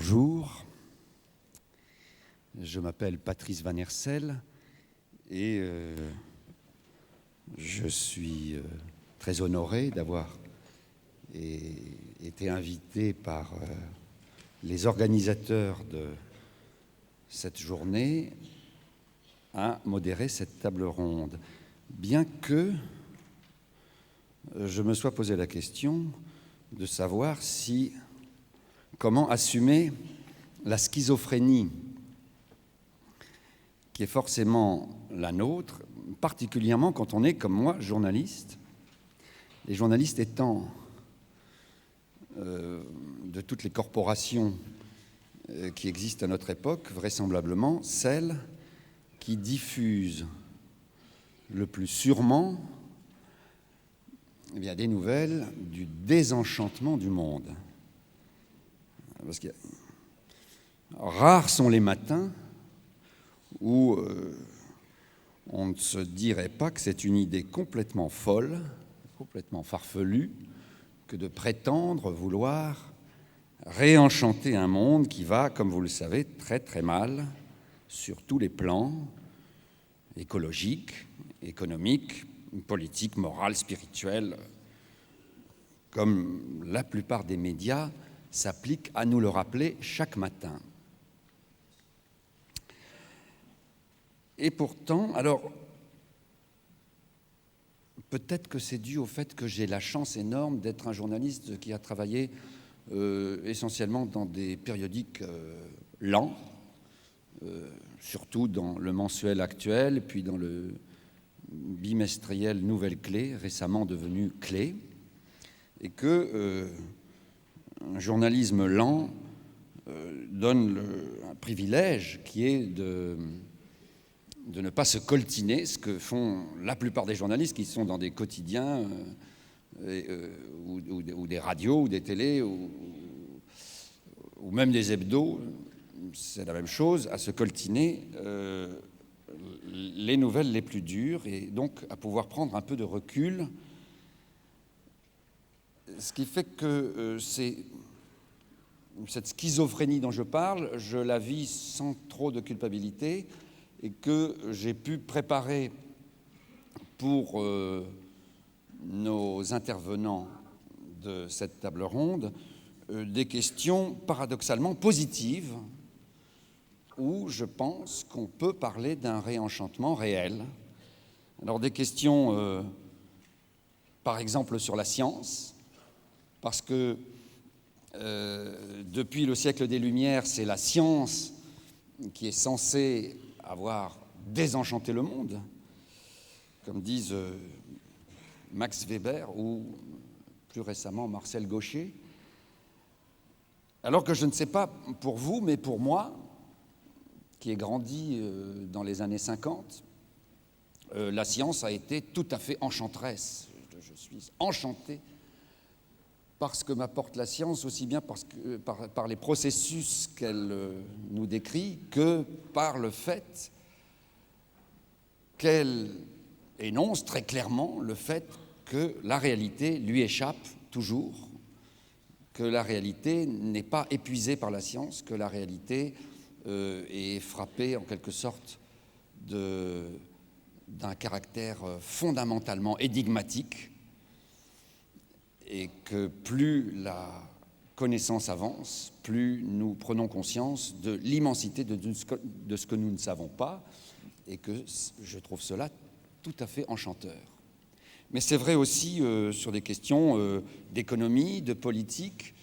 Bonjour, je m'appelle Patrice Van Hersel et je suis très honoré d'avoir été invité par les organisateurs de cette journée à modérer cette table ronde, bien que je me sois posé la question de savoir comment assumer la schizophrénie qui est forcément la nôtre, particulièrement quand on est, comme moi, journaliste. Les journalistes étant de toutes les corporations qui existent à notre époque, vraisemblablement celles qui diffusent le plus sûrement des nouvelles du désenchantement du monde. Parce que rares sont les matins où on ne se dirait pas que c'est une idée complètement folle, complètement farfelue, que de prétendre vouloir réenchanter un monde qui va, comme vous le savez, très très mal sur tous les plans, écologiques, économiques, politiques, morales, spirituels, comme la plupart des médias s'appliquent à nous le rappeler chaque matin. Et pourtant, alors, peut-être que c'est dû au fait que j'ai la chance énorme d'être un journaliste qui a travaillé essentiellement dans des périodiques lents, surtout dans le mensuel Actuel, puis dans le bimestriel Nouvelle Clé, récemment devenu Clé, et que un journalisme lent donne un privilège qui est de ne pas se coltiner, ce que font la plupart des journalistes qui sont dans des quotidiens ou des radios ou des télés ou même des hebdos. C'est la même chose, à se coltiner les nouvelles les plus dures et donc à pouvoir prendre un peu de recul. Ce qui fait que cette schizophrénie dont je parle, je la vis sans trop de culpabilité et que j'ai pu préparer pour nos intervenants de cette table ronde des questions paradoxalement positives où je pense qu'on peut parler d'un réenchantement réel. Alors des questions, par exemple, sur la science, parce que depuis le siècle des Lumières, c'est la science qui est censée avoir désenchanté le monde, comme disent Max Weber ou plus récemment Marcel Gauchet. Alors que je ne sais pas pour vous, mais pour moi, qui ai grandi dans les années 50, la science a été tout à fait enchanteresse. Je suis enchanté par ce que m'apporte la science, aussi bien par les processus qu'elle nous décrit que par le fait qu'elle énonce très clairement le fait que la réalité lui échappe toujours, que la réalité n'est pas épuisée par la science, que la réalité est frappée en quelque sorte d'un caractère fondamentalement énigmatique, et que plus la connaissance avance, plus nous prenons conscience de l'immensité de ce que nous ne savons pas, et que je trouve cela tout à fait enchanteur. Mais c'est vrai aussi sur des questions d'économie, de politique,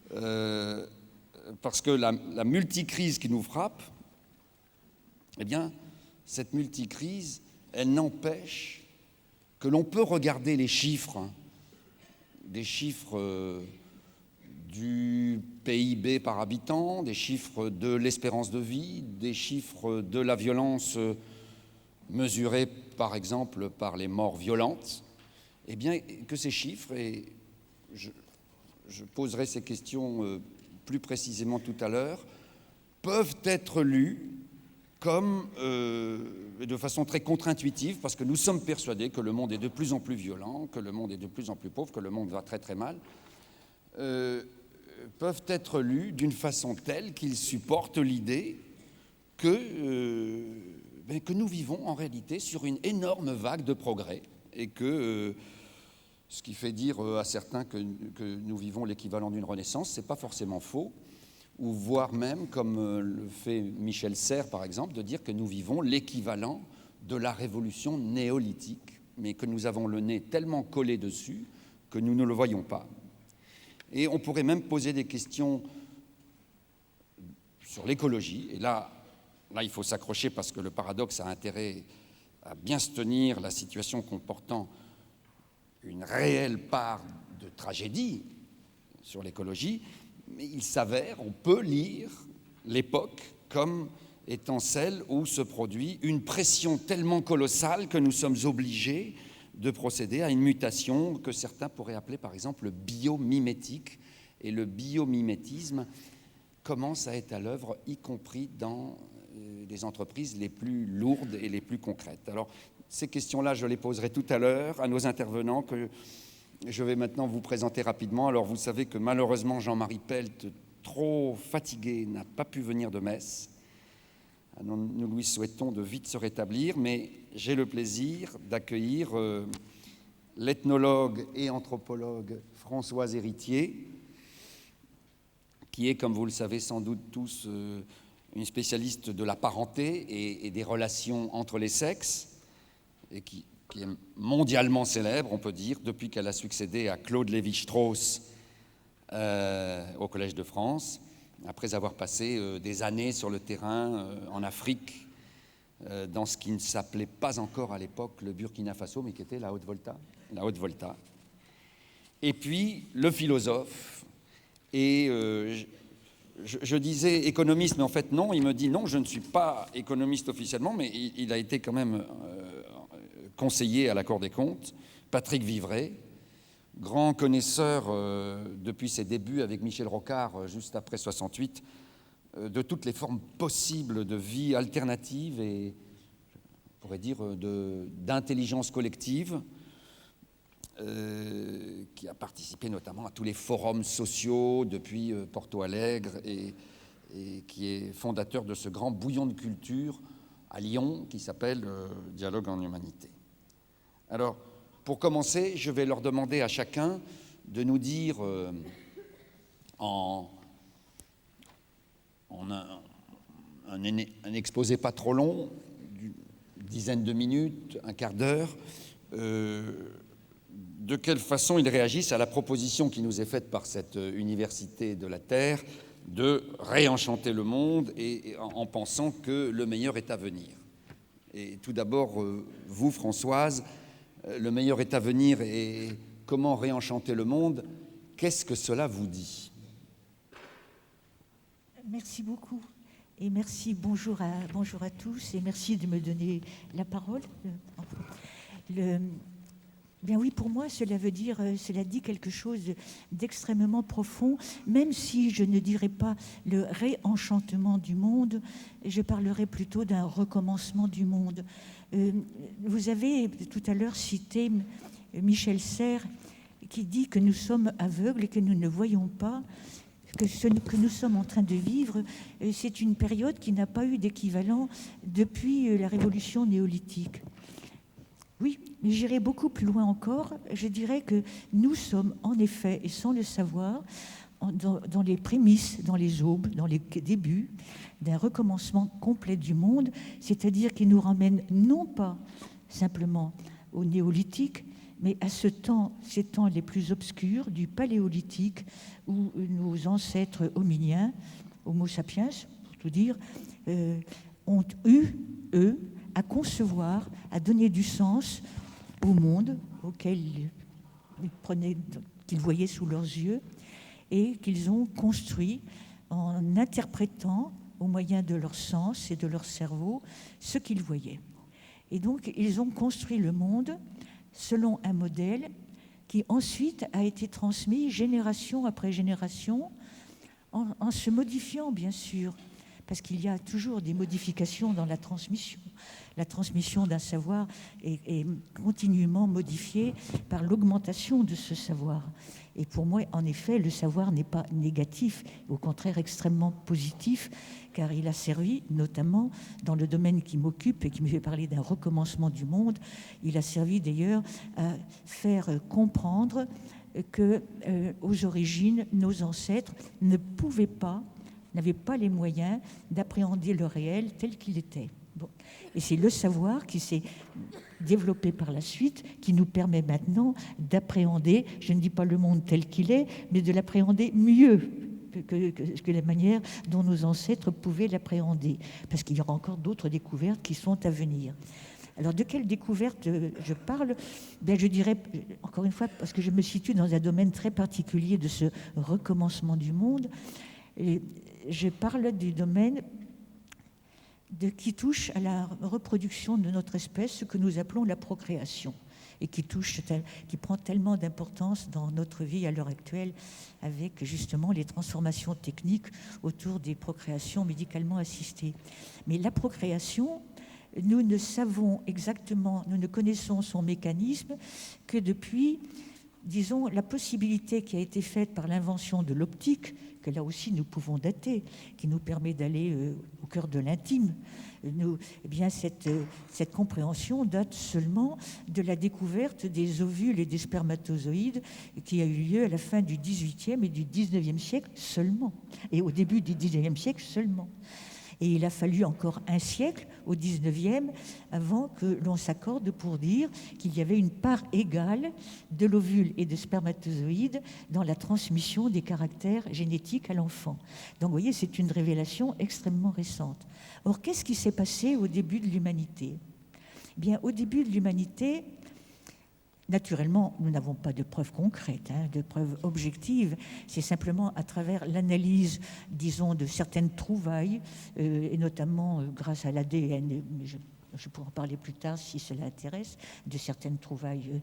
parce que la multicrise qui nous frappe, eh bien, cette multicrise, elle n'empêche que l'on peut regarder les chiffres, des chiffres du PIB par habitant, des chiffres de l'espérance de vie, des chiffres de la violence mesurée par exemple par les morts violentes, eh bien que ces chiffres, et je poserai ces questions plus précisément tout à l'heure, peuvent être lus comme de façon très contre-intuitive, parce que nous sommes persuadés que le monde est de plus en plus violent, que le monde est de plus en plus pauvre, que le monde va très très mal, peuvent être lus d'une façon telle qu'ils supportent l'idée que nous vivons en réalité sur une énorme vague de progrès et que ce qui fait dire à certains que nous vivons l'équivalent d'une renaissance, ce n'est pas forcément faux, ou voire même, comme le fait Michel Serres par exemple, de dire que nous vivons l'équivalent de la révolution néolithique, mais que nous avons le nez tellement collé dessus que nous ne le voyons pas. Et on pourrait même poser des questions sur l'écologie, et là il faut s'accrocher parce que le paradoxe a intérêt à bien se tenir, la situation comportant une réelle part de tragédie sur l'écologie, mais il s'avère, on peut lire l'époque comme étant celle où se produit une pression tellement colossale que nous sommes obligés de procéder à une mutation que certains pourraient appeler par exemple le biomimétique. Et le biomimétisme commence à être à l'œuvre, y compris dans les entreprises les plus lourdes et les plus concrètes. Alors, ces questions-là, je les poserai tout à l'heure à nos intervenants, que je vais maintenant vous présenter rapidement. Alors, vous savez que malheureusement, Jean-Marie Pelt, trop fatigué, n'a pas pu venir de Metz. Nous lui souhaitons de vite se rétablir, mais j'ai le plaisir d'accueillir l'ethnologue et anthropologue Françoise Héritier, qui est, comme vous le savez sans doute tous, une spécialiste de la parenté et des relations entre les sexes, et qui est mondialement célèbre, on peut dire, depuis qu'elle a succédé à Claude Lévi-Strauss au Collège de France, après avoir passé des années sur le terrain en Afrique, dans ce qui ne s'appelait pas encore à l'époque le Burkina Faso, mais qui était la Haute-Volta. Et puis, le philosophe, et je disais économiste, mais en fait non, il me dit non, je ne suis pas économiste officiellement, mais il a été quand même conseiller à la Cour des comptes, Patrick Vivray, grand connaisseur depuis ses débuts avec Michel Rocard, juste après 68, de toutes les formes possibles de vie alternative et, on pourrait dire, d'intelligence collective, qui a participé notamment à tous les forums sociaux depuis Porto Alegre et qui est fondateur de ce grand bouillon de culture à Lyon qui s'appelle Dialogue en Humanité. Alors, pour commencer, je vais leur demander à chacun de nous dire en un exposé pas trop long, d'une dizaine de minutes, un quart d'heure, de quelle façon ils réagissent à la proposition qui nous est faite par cette Université de la Terre de réenchanter le monde et en pensant que le meilleur est à venir. Et tout d'abord, vous, Françoise, le meilleur est à venir et comment réenchanter le monde, qu'est-ce que cela vous dit ? Merci beaucoup. Et merci, bonjour à tous, et merci de me donner la parole. Bien oui, pour moi, cela dit quelque chose d'extrêmement profond, même si je ne dirais pas le réenchantement du monde, je parlerai plutôt d'un recommencement du monde. Vous avez tout à l'heure cité Michel Serres, qui dit que nous sommes aveugles et que nous ne voyons pas, que ce que nous sommes en train de vivre, c'est une période qui n'a pas eu d'équivalent depuis la révolution néolithique. Oui, mais j'irai beaucoup plus loin encore. Je dirais que nous sommes en effet, et sans le savoir, dans les prémices, dans les aubes, dans les débuts d'un recommencement complet du monde, c'est-à-dire qui nous ramène non pas simplement au néolithique, mais à ces temps les plus obscurs du paléolithique, où nos ancêtres hominiens, Homo sapiens, pour tout dire, ont eu, eux, à concevoir, à donner du sens au monde auquel qu'ils voyaient sous leurs yeux et qu'ils ont construit en interprétant au moyen de leur sens et de leur cerveau ce qu'ils voyaient. Et donc, ils ont construit le monde selon un modèle qui ensuite a été transmis génération après génération en se modifiant, bien sûr, parce qu'il y a toujours des modifications dans la transmission. La transmission d'un savoir est continuellement modifiée par l'augmentation de ce savoir. Et pour moi, en effet, le savoir n'est pas négatif, au contraire extrêmement positif, car il a servi, notamment dans le domaine qui m'occupe et qui me fait parler d'un recommencement du monde, il a servi d'ailleurs à faire comprendre que, aux origines, nos ancêtres ne pouvaient pas, n'avaient pas les moyens d'appréhender le réel tel qu'il était. Bon. Et c'est le savoir qui s'est développé par la suite qui nous permet maintenant d'appréhender, je ne dis pas le monde tel qu'il est, mais de l'appréhender mieux que la manière dont nos ancêtres pouvaient l'appréhender, parce qu'il y aura encore d'autres découvertes qui sont à venir. Alors, de quelle découverte je parle? Ben, je dirais, encore une fois, parce que je me situe dans un domaine très particulier de ce recommencement du monde, et je parle du domaine qui touche à la reproduction de notre espèce, ce que nous appelons la procréation, et qui prend tellement d'importance dans notre vie à l'heure actuelle, avec justement les transformations techniques autour des procréations médicalement assistées. Mais la procréation, nous ne savons exactement, nous ne connaissons son mécanisme que depuis, disons, la possibilité qui a été faite par l'invention de l'optique, que là aussi nous pouvons dater, qui nous permet d'aller au cœur de l'intime. Eh bien, cette compréhension date seulement de la découverte des ovules et des spermatozoïdes qui a eu lieu à la fin du XVIIIe et du XIXe siècle seulement, et au début du XIXe siècle seulement. Et il a fallu encore un siècle, au XIXe, avant que l'on s'accorde pour dire qu'il y avait une part égale de l'ovule et des spermatozoïdes dans la transmission des caractères génétiques à l'enfant. Donc, vous voyez, c'est une révélation extrêmement récente. Or, qu'est-ce qui s'est passé au début de l'humanité? Eh bien, au début de l'humanité, naturellement, nous n'avons pas de preuves concrètes, de preuves objectives. C'est simplement à travers l'analyse, disons, de certaines trouvailles, et notamment grâce à l'ADN, je pourrai en parler plus tard si cela intéresse, de certaines trouvailles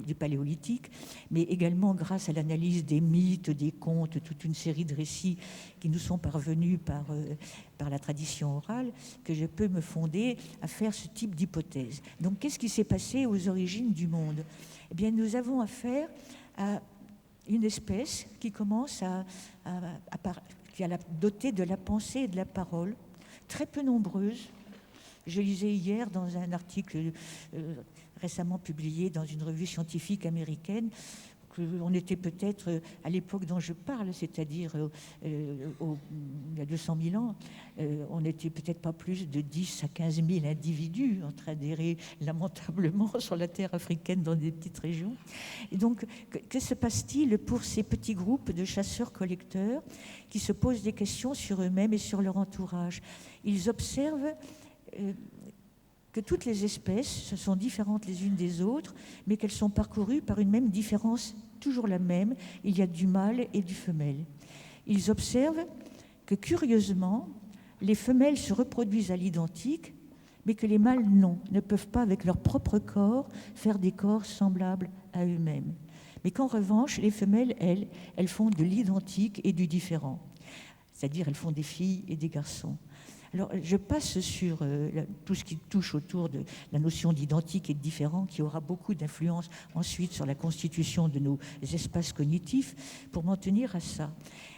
du paléolithique, mais également grâce à l'analyse des mythes, des contes, toute une série de récits qui nous sont parvenus par la tradition orale, que je peux me fonder à faire ce type d'hypothèse. Donc, qu'est-ce qui s'est passé aux origines du monde? Eh bien, nous avons affaire à une espèce qui commence qui est dotée de la pensée et de la parole, très peu nombreuse. Je lisais hier dans un article récemment publié dans une revue scientifique américaine qu'on était peut-être, à l'époque dont je parle, c'est-à-dire il y a 200 000 ans, on n'était peut-être pas plus de 10 à 15 000 individus en train d'errer lamentablement sur la terre africaine dans des petites régions. Et donc, que se passe-t-il pour ces petits groupes de chasseurs-collecteurs qui se posent des questions sur eux-mêmes et sur leur entourage? Ils observent que toutes les espèces sont différentes les unes des autres, mais qu'elles sont parcourues par une même différence, toujours la même, il y a du mâle et du femelle. Ils observent que, curieusement, les femelles se reproduisent à l'identique, mais que les mâles, non, ne peuvent pas, avec leur propre corps, faire des corps semblables à eux-mêmes. Mais qu'en revanche, les femelles, elles font de l'identique et du différent. C'est-à-dire, elles font des filles et des garçons. Alors, je passe sur tout ce qui touche autour de la notion d'identique et de différent, qui aura beaucoup d'influence ensuite sur la constitution de nos espaces cognitifs, pour m'en tenir à ça.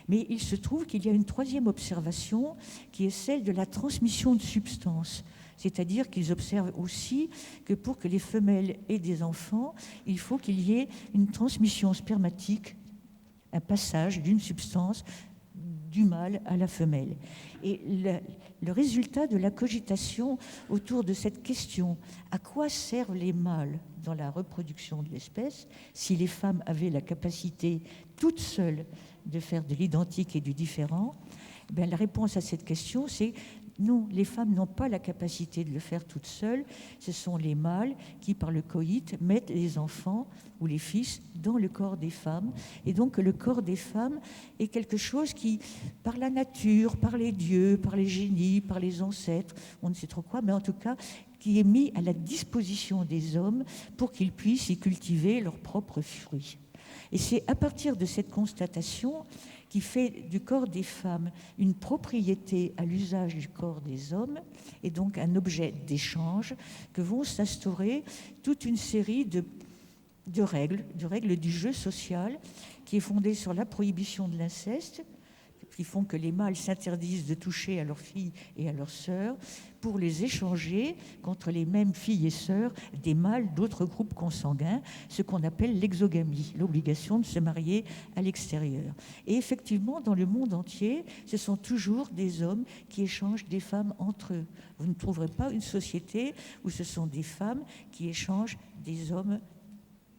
Mais il se trouve qu'il y a une troisième observation, qui est celle de la transmission de substances. C'est-à-dire qu'ils observent aussi que pour que les femelles aient des enfants, il faut qu'il y ait une transmission spermatique, un passage d'une substance du mâle à la femelle. Et le résultat de la cogitation autour de cette question, à quoi servent les mâles dans la reproduction de l'espèce, si les femmes avaient la capacité toutes seules de faire de l'identique et du différent, bien, la réponse à cette question, c'est non, les femmes n'ont pas la capacité de le faire toutes seules. Ce sont les mâles qui, par le coït, mettent les enfants ou les fils dans le corps des femmes. Et donc, le corps des femmes est quelque chose qui, par la nature, par les dieux, par les génies, par les ancêtres, on ne sait trop quoi, mais en tout cas, qui est mis à la disposition des hommes pour qu'ils puissent y cultiver leurs propres fruits. Et c'est à partir de cette constatation qui fait du corps des femmes une propriété à l'usage du corps des hommes, et donc un objet d'échange, que vont s'instaurer toute une série de règles du jeu social qui est fondée sur la prohibition de l'inceste, qui font que les mâles s'interdisent de toucher à leurs filles et à leurs sœurs pour les échanger contre les mêmes filles et sœurs des mâles d'autres groupes consanguins, ce qu'on appelle l'exogamie, l'obligation de se marier à l'extérieur. Et effectivement, dans le monde entier, ce sont toujours des hommes qui échangent des femmes entre eux. Vous ne trouverez pas une société où ce sont des femmes qui échangent des hommes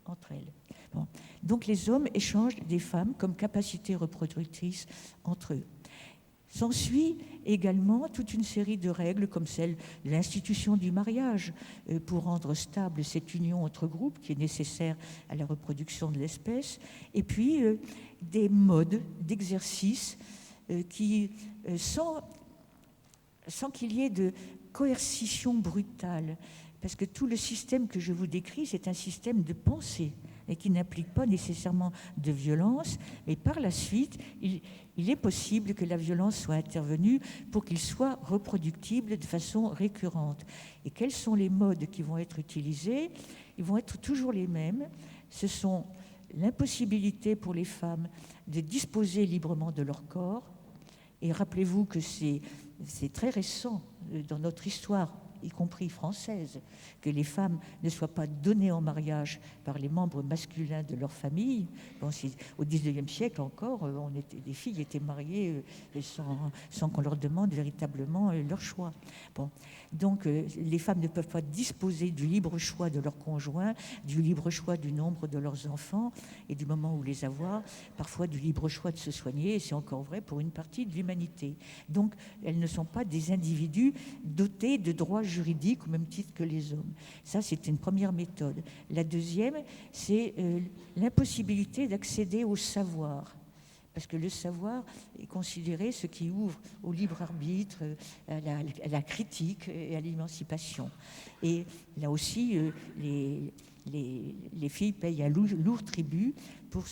entre elles. Bon. Donc les hommes échangent des femmes comme capacité reproductrice entre eux. S'ensuit également toute une série de règles comme celle de l'institution du mariage pour rendre stable cette union entre groupes qui est nécessaire à la reproduction de l'espèce, et puis des modes d'exercice qui, sans qu'il y ait de coercition brutale, parce que tout le système que je vous décris, c'est un système de pensée et qui n'implique pas nécessairement de violence, mais par la suite, il est possible que la violence soit intervenue pour qu'il soit reproductible de façon récurrente. Et quels sont les modes qui vont être utilisés? Ils vont être toujours les mêmes. Ce sont l'impossibilité pour les femmes de disposer librement de leur corps. Et rappelez-vous que c'est très récent dans notre histoire, y compris française, que les femmes ne soient pas données en mariage par les membres masculins de leur famille. Bon, au XIXe siècle encore, les filles étaient mariées sans qu'on leur demande véritablement leur choix. Bon. Donc les femmes ne peuvent pas disposer du libre choix de leur conjoint, du libre choix du nombre de leurs enfants et du moment où les avoir, parfois du libre choix de se soigner, et c'est encore vrai pour une partie de l'humanité. Donc elles ne sont pas des individus dotés de droits juridiques au même titre que les hommes. Ça, c'est une première méthode. La deuxième, c'est l'impossibilité d'accéder au savoir. Parce que le savoir est considéré ce qui ouvre au libre arbitre, à la critique et à l'émancipation. Et là aussi, les filles payent un lourd tribut pour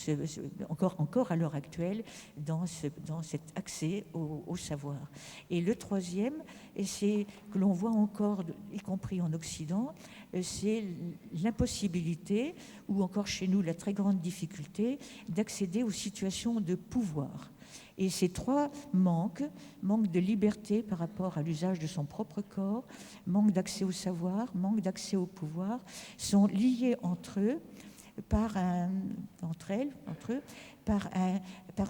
encore à l'heure actuelle dans cet accès au savoir. Et le troisième, et c'est que l'on voit encore, y compris en Occident, c'est l'impossibilité, ou encore chez nous la très grande difficulté, d'accéder aux situations de pouvoir. Et ces trois manque de liberté par rapport à l'usage de son propre corps, manque d'accès au savoir, manque d'accès au pouvoir, sont liés entre eux par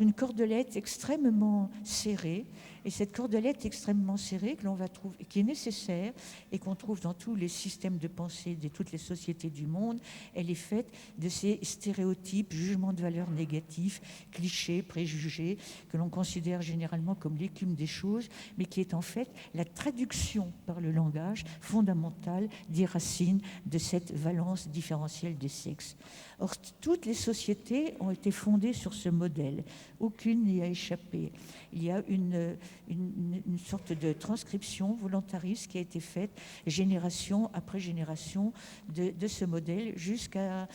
une cordelette extrêmement serrée. Et cette cordelette extrêmement serrée que l'on va trouver, qui est nécessaire et qu'on trouve dans tous les systèmes de pensée de toutes les sociétés du monde, elle est faite de ces stéréotypes, jugements de valeur négatifs, clichés, préjugés, que l'on considère généralement comme l'écume des choses, mais qui est en fait la traduction par le langage fondamentale des racines de cette valence différentielle des sexes. Or, toutes les sociétés ont été fondées sur ce modèle. Aucune n'y a échappé. Il y a une sorte de transcription volontariste qui a été faite génération après génération de ce modèle jusqu'à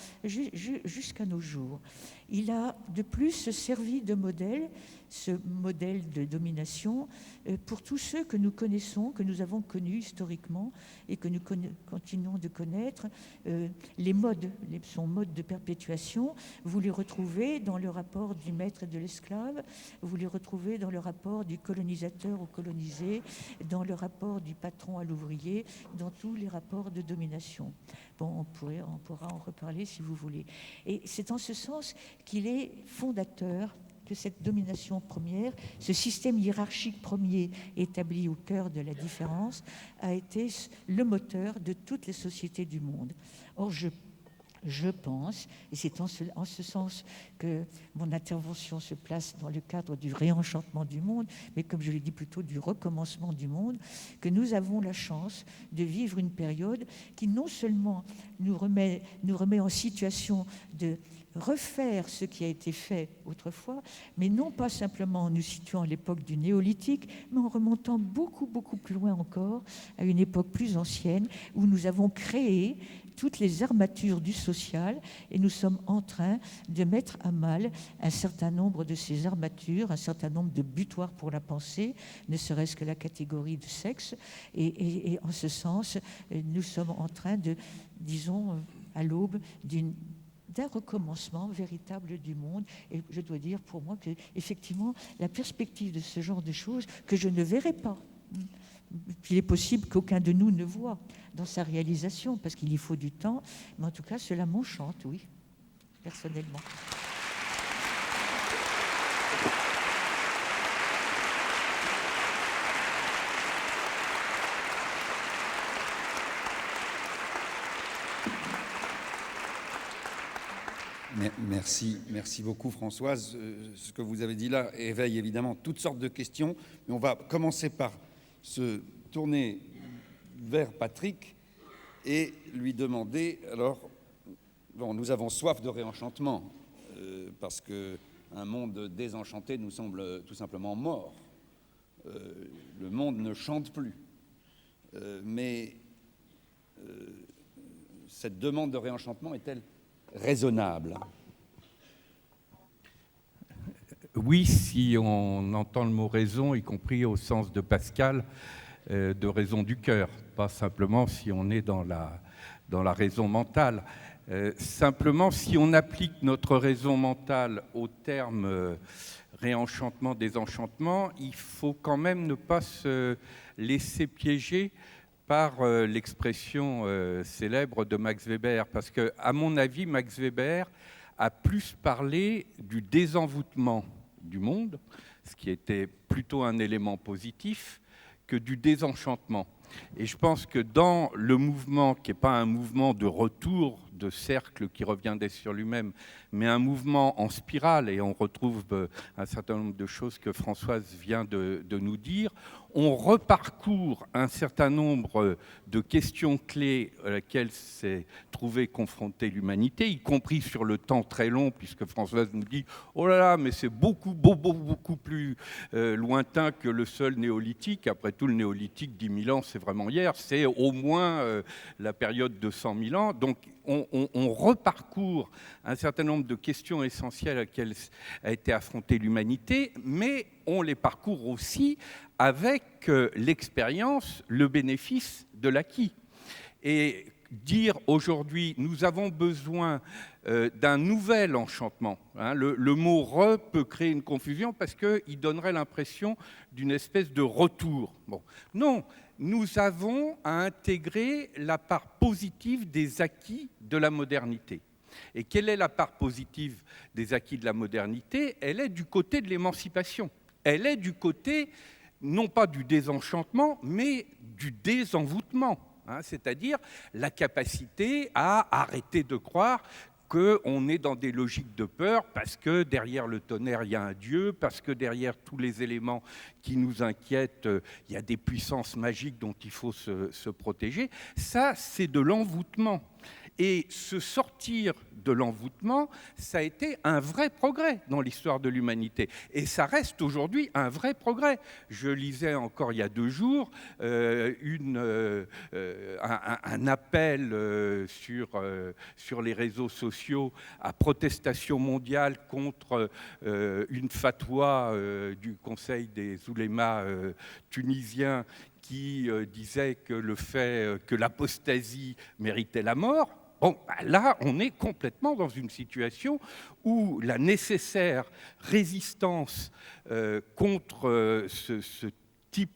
nos jours. Il a de plus servi de modèle, ce modèle de domination, pour tous ceux que nous connaissons, que nous avons connus historiquement et que nous continuons de connaître. Les modes, son mode de perpétuation, vous les retrouvez dans le rapport du maître et de l'esclave, vous les retrouvez dans le rapport du colonisateur au colonisé, dans le rapport du patron à l'ouvrier, dans tous les rapports de domination. Bon, on pourra en reparler si vous voulez. Et c'est en ce sens qu'il est fondateur que cette domination première, ce système hiérarchique premier établi au cœur de la différence, a été le moteur de toutes les sociétés du monde. Or, je pense, et c'est en ce sens que mon intervention se place dans le cadre du réenchantement du monde, mais comme je l'ai dit plutôt du recommencement du monde, que nous avons la chance de vivre une période qui non seulement nous remet en situation de refaire ce qui a été fait autrefois, mais non pas simplement en nous situant à l'époque du néolithique, mais en remontant beaucoup, beaucoup plus loin encore, à une époque plus ancienne, où nous avons créé toutes les armatures du social, et nous sommes en train de mettre à mal un certain nombre de ces armatures, un certain nombre de butoirs pour la pensée, ne serait-ce que la catégorie du sexe, et en ce sens, nous sommes en train de, disons, à l'aube d'un recommencement véritable du monde. Et je dois dire pour moi que, effectivement, la perspective de ce genre de choses que je ne verrai pas, il est possible qu'aucun de nous ne voit dans sa réalisation, parce qu'il y faut du temps, mais en tout cas, cela m'enchante, oui, personnellement. Merci beaucoup Françoise. Ce que vous avez dit là éveille évidemment toutes sortes de questions, mais on va commencer par se tourner vers Patrick et lui demander, alors, bon, nous avons soif de réenchantement, parce qu'un monde désenchanté nous semble tout simplement mort. Le monde ne chante plus. Mais cette demande de réenchantement est-elle raisonnable? Oui, si on entend le mot raison, y compris au sens de Pascal, de raison du cœur, pas simplement si on est dans la raison mentale. Simplement, si on applique notre raison mentale au terme réenchantement, désenchantement, il faut quand même ne pas se laisser piéger par l'expression célèbre de Max Weber, parce que, à mon avis, Max Weber a plus parlé du désenvoûtement du monde, ce qui était plutôt un élément positif, que du désenchantement. Et je pense que dans le mouvement, qui n'est pas un mouvement de retour de cercle qui reviendrait sur lui-même, mais un mouvement en spirale, et on retrouve un certain nombre de choses que Françoise vient de nous dire, on reparcourt un certain nombre de questions clés à laquelle s'est trouvée confrontée l'humanité, y compris sur le temps très long, puisque Françoise nous dit « Oh là là, mais c'est beaucoup plus lointain que le seul néolithique. Après tout, le néolithique, 10 000 ans, c'est vraiment hier. C'est au moins la période de 100 000 ans. » Donc, on reparcourt un certain nombre de questions essentielles à laquelle a été affrontée l'humanité, mais on les parcourt aussi avec l'expérience, le bénéfice de l'acquis. Et dire aujourd'hui, nous avons besoin d'un nouvel enchantement. Hein, le mot « re » peut créer une confusion parce qu'il donnerait l'impression d'une espèce de retour. Bon. Non, nous avons à intégrer la part positive des acquis de la modernité. Et quelle est la part positive des acquis de la modernité? Elle est du côté de l'émancipation. Elle est du côté, non pas du désenchantement, mais du désenvoûtement. Hein, c'est-à-dire la capacité à arrêter de croire qu'on est dans des logiques de peur parce que derrière le tonnerre, il y a un Dieu, parce que derrière tous les éléments qui nous inquiètent, il y a des puissances magiques dont il faut se protéger. Ça, c'est de l'envoûtement. Et se sortir de l'envoûtement, ça a été un vrai progrès dans l'histoire de l'humanité. Et ça reste aujourd'hui un vrai progrès. Je lisais encore il y a 2 jours un appel sur les réseaux sociaux à protestation mondiale contre une fatwa du Conseil des oulémas tunisiens qui disait que le fait que l'apostasie méritait la mort. Bon, là, on est complètement dans une situation où la nécessaire résistance contre ce type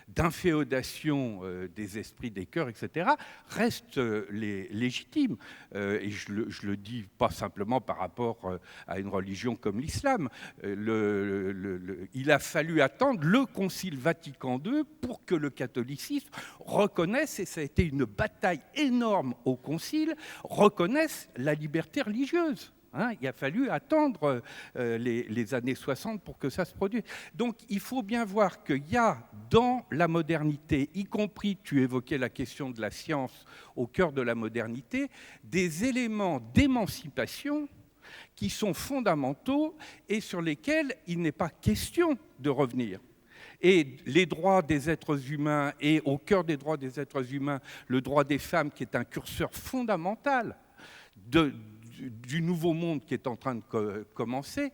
d'inféodation des esprits, des cœurs, etc., reste légitime. Et je le dis pas simplement par rapport à une religion comme l'islam. Il a fallu attendre le Concile Vatican II pour que le catholicisme reconnaisse, et ça a été une bataille énorme au Concile, reconnaisse la liberté religieuse. Hein, il a fallu attendre les années 60 pour que ça se produise. Donc, il faut bien voir qu'il y a dans la modernité, y compris, tu évoquais la question de la science au cœur de la modernité, des éléments d'émancipation qui sont fondamentaux et sur lesquels il n'est pas question de revenir. Et les droits des êtres humains, et au cœur des droits des êtres humains, le droit des femmes qui est un curseur fondamental du nouveau monde qui est en train de commencer,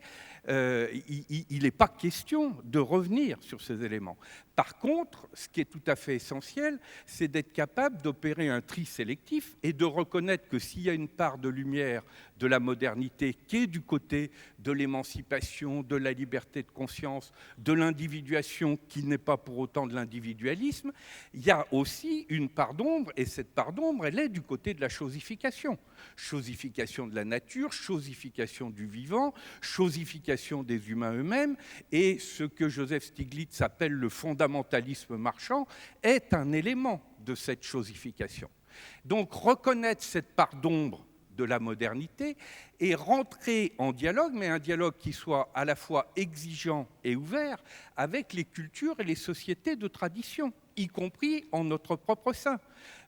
il n'est pas question de revenir sur ces éléments. Par contre, ce qui est tout à fait essentiel, c'est d'être capable d'opérer un tri sélectif et de reconnaître que s'il y a une part de lumière de la modernité qui est du côté de l'émancipation, de la liberté de conscience, de l'individuation qui n'est pas pour autant de l'individualisme, il y a aussi une part d'ombre, et cette part d'ombre, elle est du côté de la chosification. Chosification de la nature, chosification du vivant, chosification des humains eux-mêmes, et ce que Joseph Stiglitz appelle le fondamentalisme marchand est un élément de cette chosification. Donc reconnaître cette part d'ombre de la modernité et rentrer en dialogue, mais un dialogue qui soit à la fois exigeant et ouvert avec les cultures et les sociétés de tradition, y compris en notre propre sein.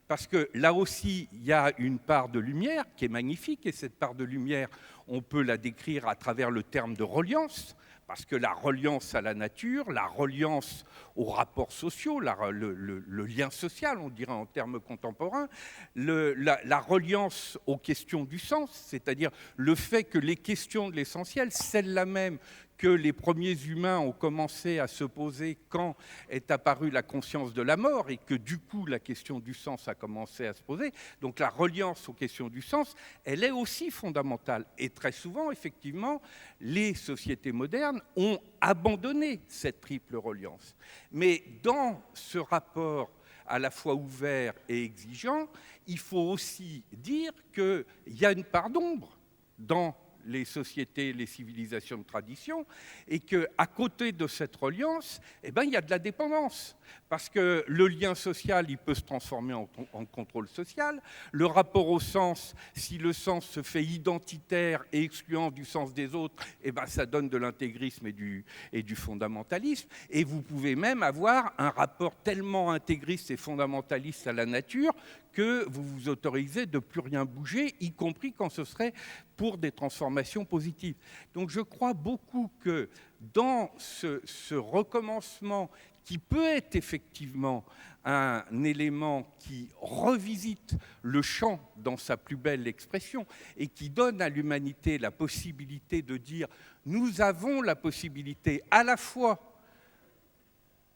Parce que là aussi, il y a une part de lumière qui est magnifique, et cette part de lumière, on peut la décrire à travers le terme de reliance, parce que la reliance à la nature, la reliance aux rapports sociaux, le lien social, on dirait en termes contemporains, la reliance aux questions du sens, c'est-à-dire le fait que les questions de l'essentiel, celles-là même que les premiers humains ont commencé à se poser quand est apparue la conscience de la mort et que du coup la question du sens a commencé à se poser. Donc la reliance aux questions du sens, elle est aussi fondamentale. Et très souvent, effectivement, les sociétés modernes ont abandonné cette triple reliance. Mais dans ce rapport à la fois ouvert et exigeant, il faut aussi dire qu'il y a une part d'ombre dans les sociétés, les civilisations de tradition, et qu'à côté de cette reliance, il y a de la dépendance. Parce que le lien social, il peut se transformer en contrôle social. Le rapport au sens, si le sens se fait identitaire et excluant du sens des autres, ça donne de l'intégrisme et du fondamentalisme. Et vous pouvez même avoir un rapport tellement intégriste et fondamentaliste à la nature que vous vous autorisez de ne plus rien bouger, y compris quand ce serait pour des transformations positives. Donc je crois beaucoup que dans ce recommencement qui peut être effectivement un élément qui revisite le chant dans sa plus belle expression et qui donne à l'humanité la possibilité de dire « nous avons la possibilité à la fois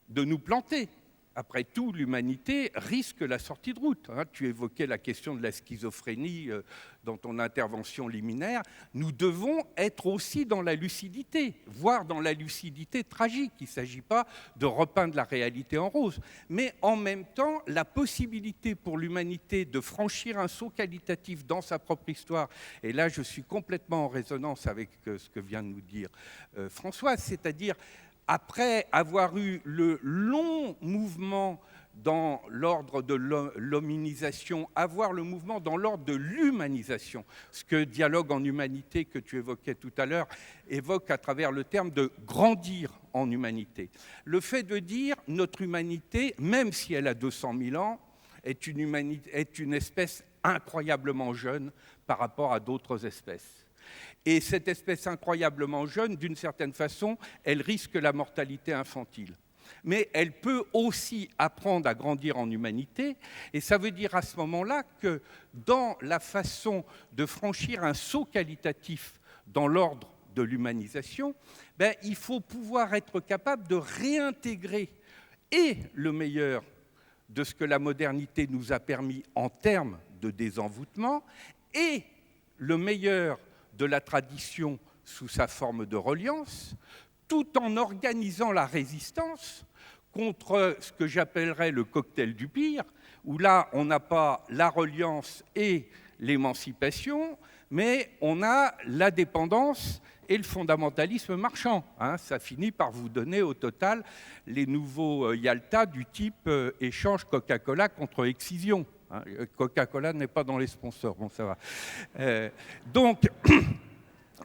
de nous planter ». Après tout, l'humanité risque la sortie de route. Tu évoquais la question de la schizophrénie dans ton intervention liminaire. Nous devons être aussi dans la lucidité, voire dans la lucidité tragique. Il ne s'agit pas de repeindre la réalité en rose. Mais en même temps, la possibilité pour l'humanité de franchir un saut qualitatif dans sa propre histoire, et là je suis complètement en résonance avec ce que vient de nous dire Françoise, c'est-à-dire après avoir eu le long mouvement dans l'ordre de l'hominisation, avoir le mouvement dans l'ordre de l'humanisation, ce que Dialogue en humanité, que tu évoquais tout à l'heure, évoque à travers le terme de grandir en humanité. Le fait de dire notre humanité, même si elle a 200 000 ans, est une espèce incroyablement jeune par rapport à d'autres espèces. Et cette espèce incroyablement jeune, d'une certaine façon, elle risque la mortalité infantile. Mais elle peut aussi apprendre à grandir en humanité, et ça veut dire à ce moment-là que dans la façon de franchir un saut qualitatif dans l'ordre de l'humanisation, il faut pouvoir être capable de réintégrer et le meilleur de ce que la modernité nous a permis en termes de désenvoûtement, et le meilleur de la tradition sous sa forme de reliance, tout en organisant la résistance contre ce que j'appellerais le cocktail du pire, où là, on n'a pas la reliance et l'émancipation, mais on a la dépendance et le fondamentalisme marchand. Ça finit par vous donner au total les nouveaux Yalta du type échange Coca-Cola contre excision. Coca-Cola n'est pas dans les sponsors, bon ça va. Donc,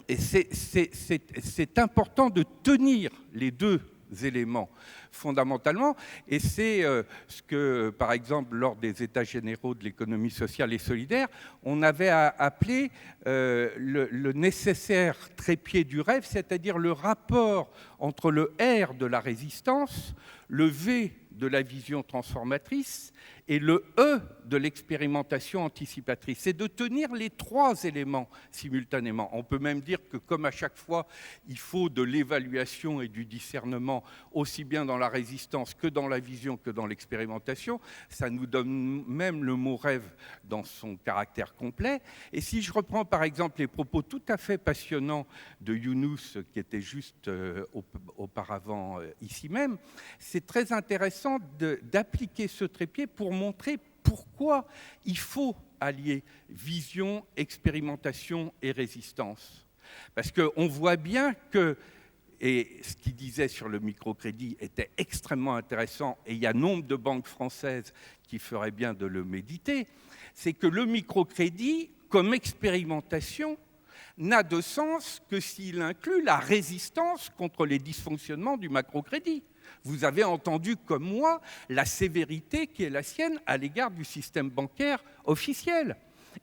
c'est important de tenir les deux éléments fondamentalement. Et c'est ce que, par exemple, lors des États généraux de l'économie sociale et solidaire, on avait appelé le nécessaire trépied du rêve, c'est-à-dire le rapport entre le R de la résistance, le V de la vision transformatrice et le E de l'expérimentation anticipatrice. C'est de tenir les trois éléments simultanément. On peut même dire que, comme à chaque fois, il faut de l'évaluation et du discernement, aussi bien dans la résistance que dans la vision que dans l'expérimentation. Ça nous donne même le mot rêve dans son caractère complet. Et si je reprends par exemple les propos tout à fait passionnants de Younous, qui était juste auparavant ici même, c'est très intéressant d'appliquer ce trépied pour montrer pourquoi il faut allier vision, expérimentation et résistance. Parce qu'on voit bien que, et ce qu'il disait sur le microcrédit était extrêmement intéressant, et il y a nombre de banques françaises qui feraient bien de le méditer, c'est que le microcrédit, comme expérimentation, n'a de sens que s'il inclut la résistance contre les dysfonctionnements du macrocrédit. Vous avez entendu, comme moi, la sévérité qui est la sienne à l'égard du système bancaire officiel.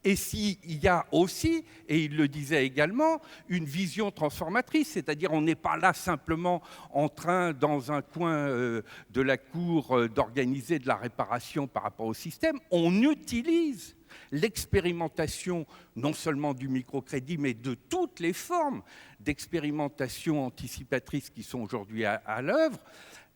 Et s'il y a aussi, et il le disait également, une vision transformatrice, c'est-à-dire on n'est pas là simplement en train, dans un coin de la cour, d'organiser de la réparation par rapport au système, on utilise l'expérimentation non seulement du microcrédit, mais de toutes les formes d'expérimentation anticipatrice qui sont aujourd'hui à l'œuvre,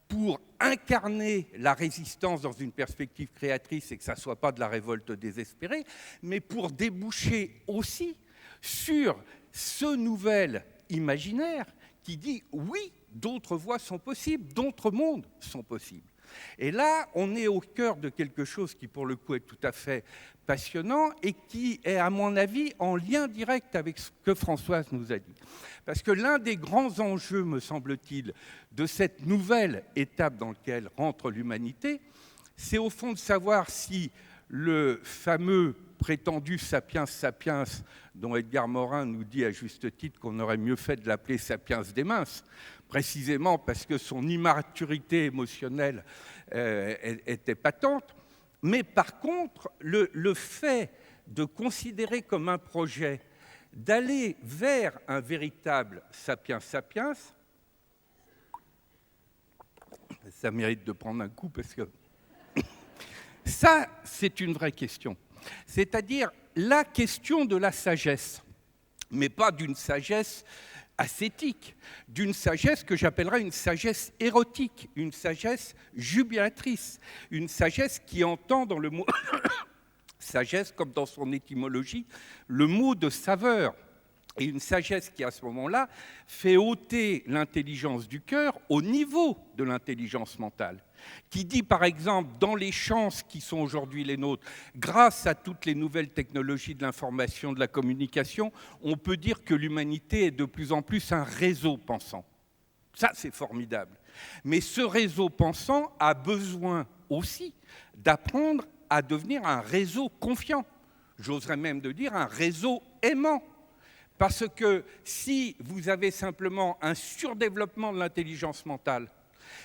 pour incarner la résistance dans une perspective créatrice et que ça ne soit pas de la révolte désespérée, mais pour déboucher aussi sur ce nouvel imaginaire qui dit oui, d'autres voies sont possibles, d'autres mondes sont possibles. Et là, on est au cœur de quelque chose qui, pour le coup, est tout à fait passionnant et qui est, à mon avis, en lien direct avec ce que Françoise nous a dit. Parce que l'un des grands enjeux, me semble-t-il, de cette nouvelle étape dans laquelle rentre l'humanité, c'est au fond de savoir si le fameux prétendu sapiens sapiens, dont Edgar Morin nous dit à juste titre qu'on aurait mieux fait de l'appeler sapiens des minces, précisément parce que son immaturité émotionnelle était patente. Mais par contre, le fait de considérer comme un projet d'aller vers un véritable sapiens sapiens, ça mérite de prendre un coup parce que ça, c'est une vraie question. C'est-à-dire la question de la sagesse, mais pas d'une sagesse ascétique, d'une sagesse que j'appellerais une sagesse érotique, une sagesse jubilatrice, une sagesse qui entend dans le mot sagesse, comme dans son étymologie, le mot de saveur. Et une sagesse qui, à ce moment-là, fait ôter l'intelligence du cœur au niveau de l'intelligence mentale. Qui dit, par exemple, dans les chances qui sont aujourd'hui les nôtres, grâce à toutes les nouvelles technologies de l'information, de la communication, on peut dire que l'humanité est de plus en plus un réseau pensant. Ça, c'est formidable. Mais ce réseau pensant a besoin aussi d'apprendre à devenir un réseau confiant. J'oserais même de dire un réseau aimant. Parce que si vous avez simplement un surdéveloppement de l'intelligence mentale,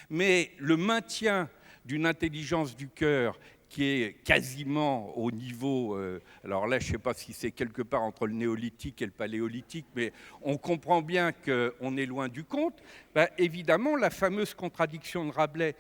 mais le maintien d'une intelligence du cœur qui est quasiment au niveau, alors là je ne sais pas si c'est quelque part entre le néolithique et le paléolithique, mais on comprend bien qu'on est loin du compte, ben, évidemment la fameuse contradiction de Rabelais,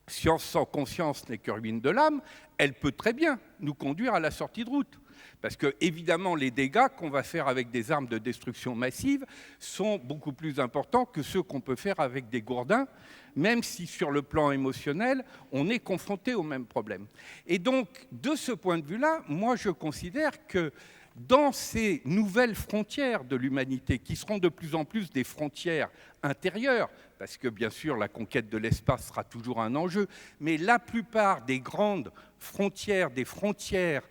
science sans conscience n'est que ruine de l'âme, elle peut très bien nous conduire à la sortie de route. Parce que, évidemment, les dégâts qu'on va faire avec des armes de destruction massive sont beaucoup plus importants que ceux qu'on peut faire avec des gourdins, même si, sur le plan émotionnel, on est confronté au même problème. Et donc, de ce point de vue-là, moi, je considère que dans ces nouvelles frontières de l'humanité, qui seront de plus en plus des frontières intérieures, parce que, bien sûr, la conquête de l'espace sera toujours un enjeu, mais la plupart des grandes frontières, des frontières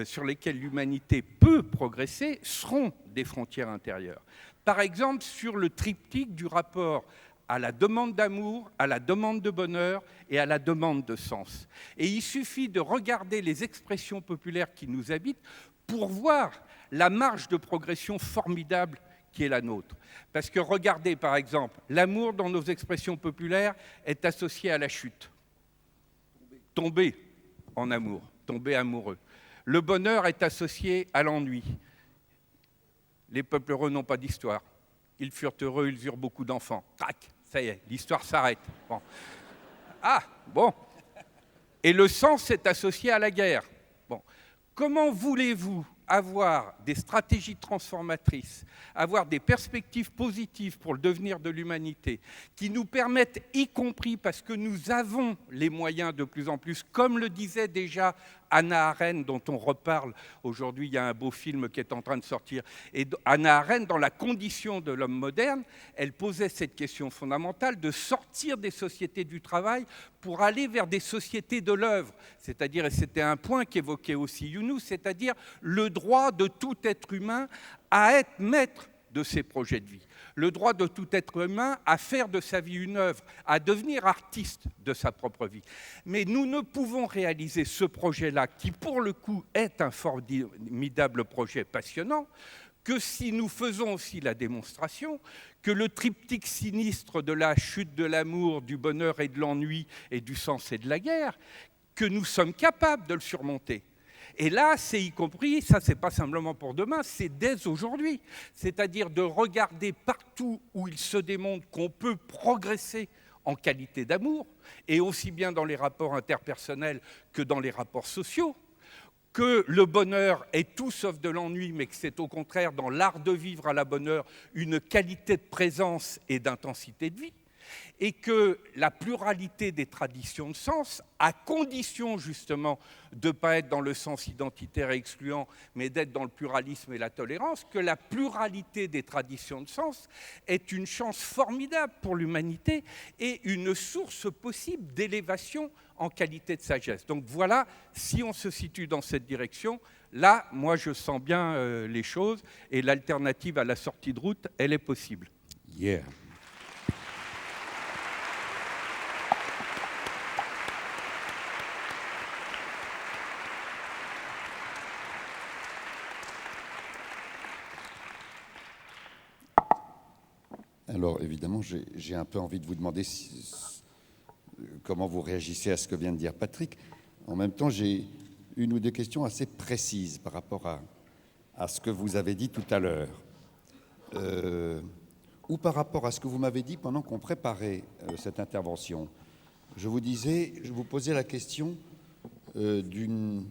sur lesquelles l'humanité peut progresser, seront des frontières intérieures. Par exemple, sur le triptyque du rapport à la demande d'amour, à la demande de bonheur et à la demande de sens. Et il suffit de regarder les expressions populaires qui nous habitent pour voir la marge de progression formidable qui est la nôtre. Parce que regardez, par exemple, l'amour dans nos expressions populaires est associé à la chute. Tomber en amour, tomber amoureux. Le bonheur est associé à l'ennui. Les peuples heureux n'ont pas d'histoire. Ils furent heureux, ils eurent beaucoup d'enfants. Tac, ça y est, l'histoire s'arrête. Bon. Ah, bon. Et le sens est associé à la guerre. Bon. Comment voulez-vous avoir des stratégies transformatrices, avoir des perspectives positives pour le devenir de l'humanité, qui nous permettent, y compris parce que nous avons les moyens de plus en plus, comme le disait déjà Hannah Arendt, dont on reparle aujourd'hui, il y a un beau film qui est en train de sortir, et Hannah Arendt, dans La condition de l'homme moderne, elle posait cette question fondamentale de sortir des sociétés du travail pour aller vers des sociétés de l'œuvre, c'est-à-dire, et c'était un point qu'évoquait aussi Younous, c'est-à-dire le droit de tout être humain à être maître de ses projets de vie, le droit de tout être humain à faire de sa vie une œuvre, à devenir artiste de sa propre vie. Mais nous ne pouvons réaliser ce projet-là, qui pour le coup est un formidable projet passionnant, que si nous faisons aussi la démonstration que le triptyque sinistre de la chute de l'amour, du bonheur et de l'ennui et du sens et de la guerre, que nous sommes capables de le surmonter. Et là, c'est y compris, ça c'est pas simplement pour demain, c'est dès aujourd'hui. C'est-à-dire de regarder partout où il se démontre qu'on peut progresser en qualité d'amour, et aussi bien dans les rapports interpersonnels que dans les rapports sociaux, que le bonheur est tout sauf de l'ennui, mais que c'est au contraire dans l'art de vivre à la bonne heure une qualité de présence et d'intensité de vie, et que la pluralité des traditions de sens, à condition justement de ne pas être dans le sens identitaire et excluant, mais d'être dans le pluralisme et la tolérance, que la pluralité des traditions de sens est une chance formidable pour l'humanité et une source possible d'élévation en qualité de sagesse. Donc voilà, si on se situe dans cette direction, là, moi je sens bien les choses, et l'alternative à la sortie de route, elle est possible. Yeah. Alors, évidemment, j'ai un peu envie de vous demander comment vous réagissez à ce que vient de dire Patrick. En même temps, j'ai une ou deux questions assez précises par rapport à ce que vous avez dit tout à l'heure. Ou par rapport à ce que vous m'avez dit pendant qu'on préparait cette intervention. Je vous posais la question non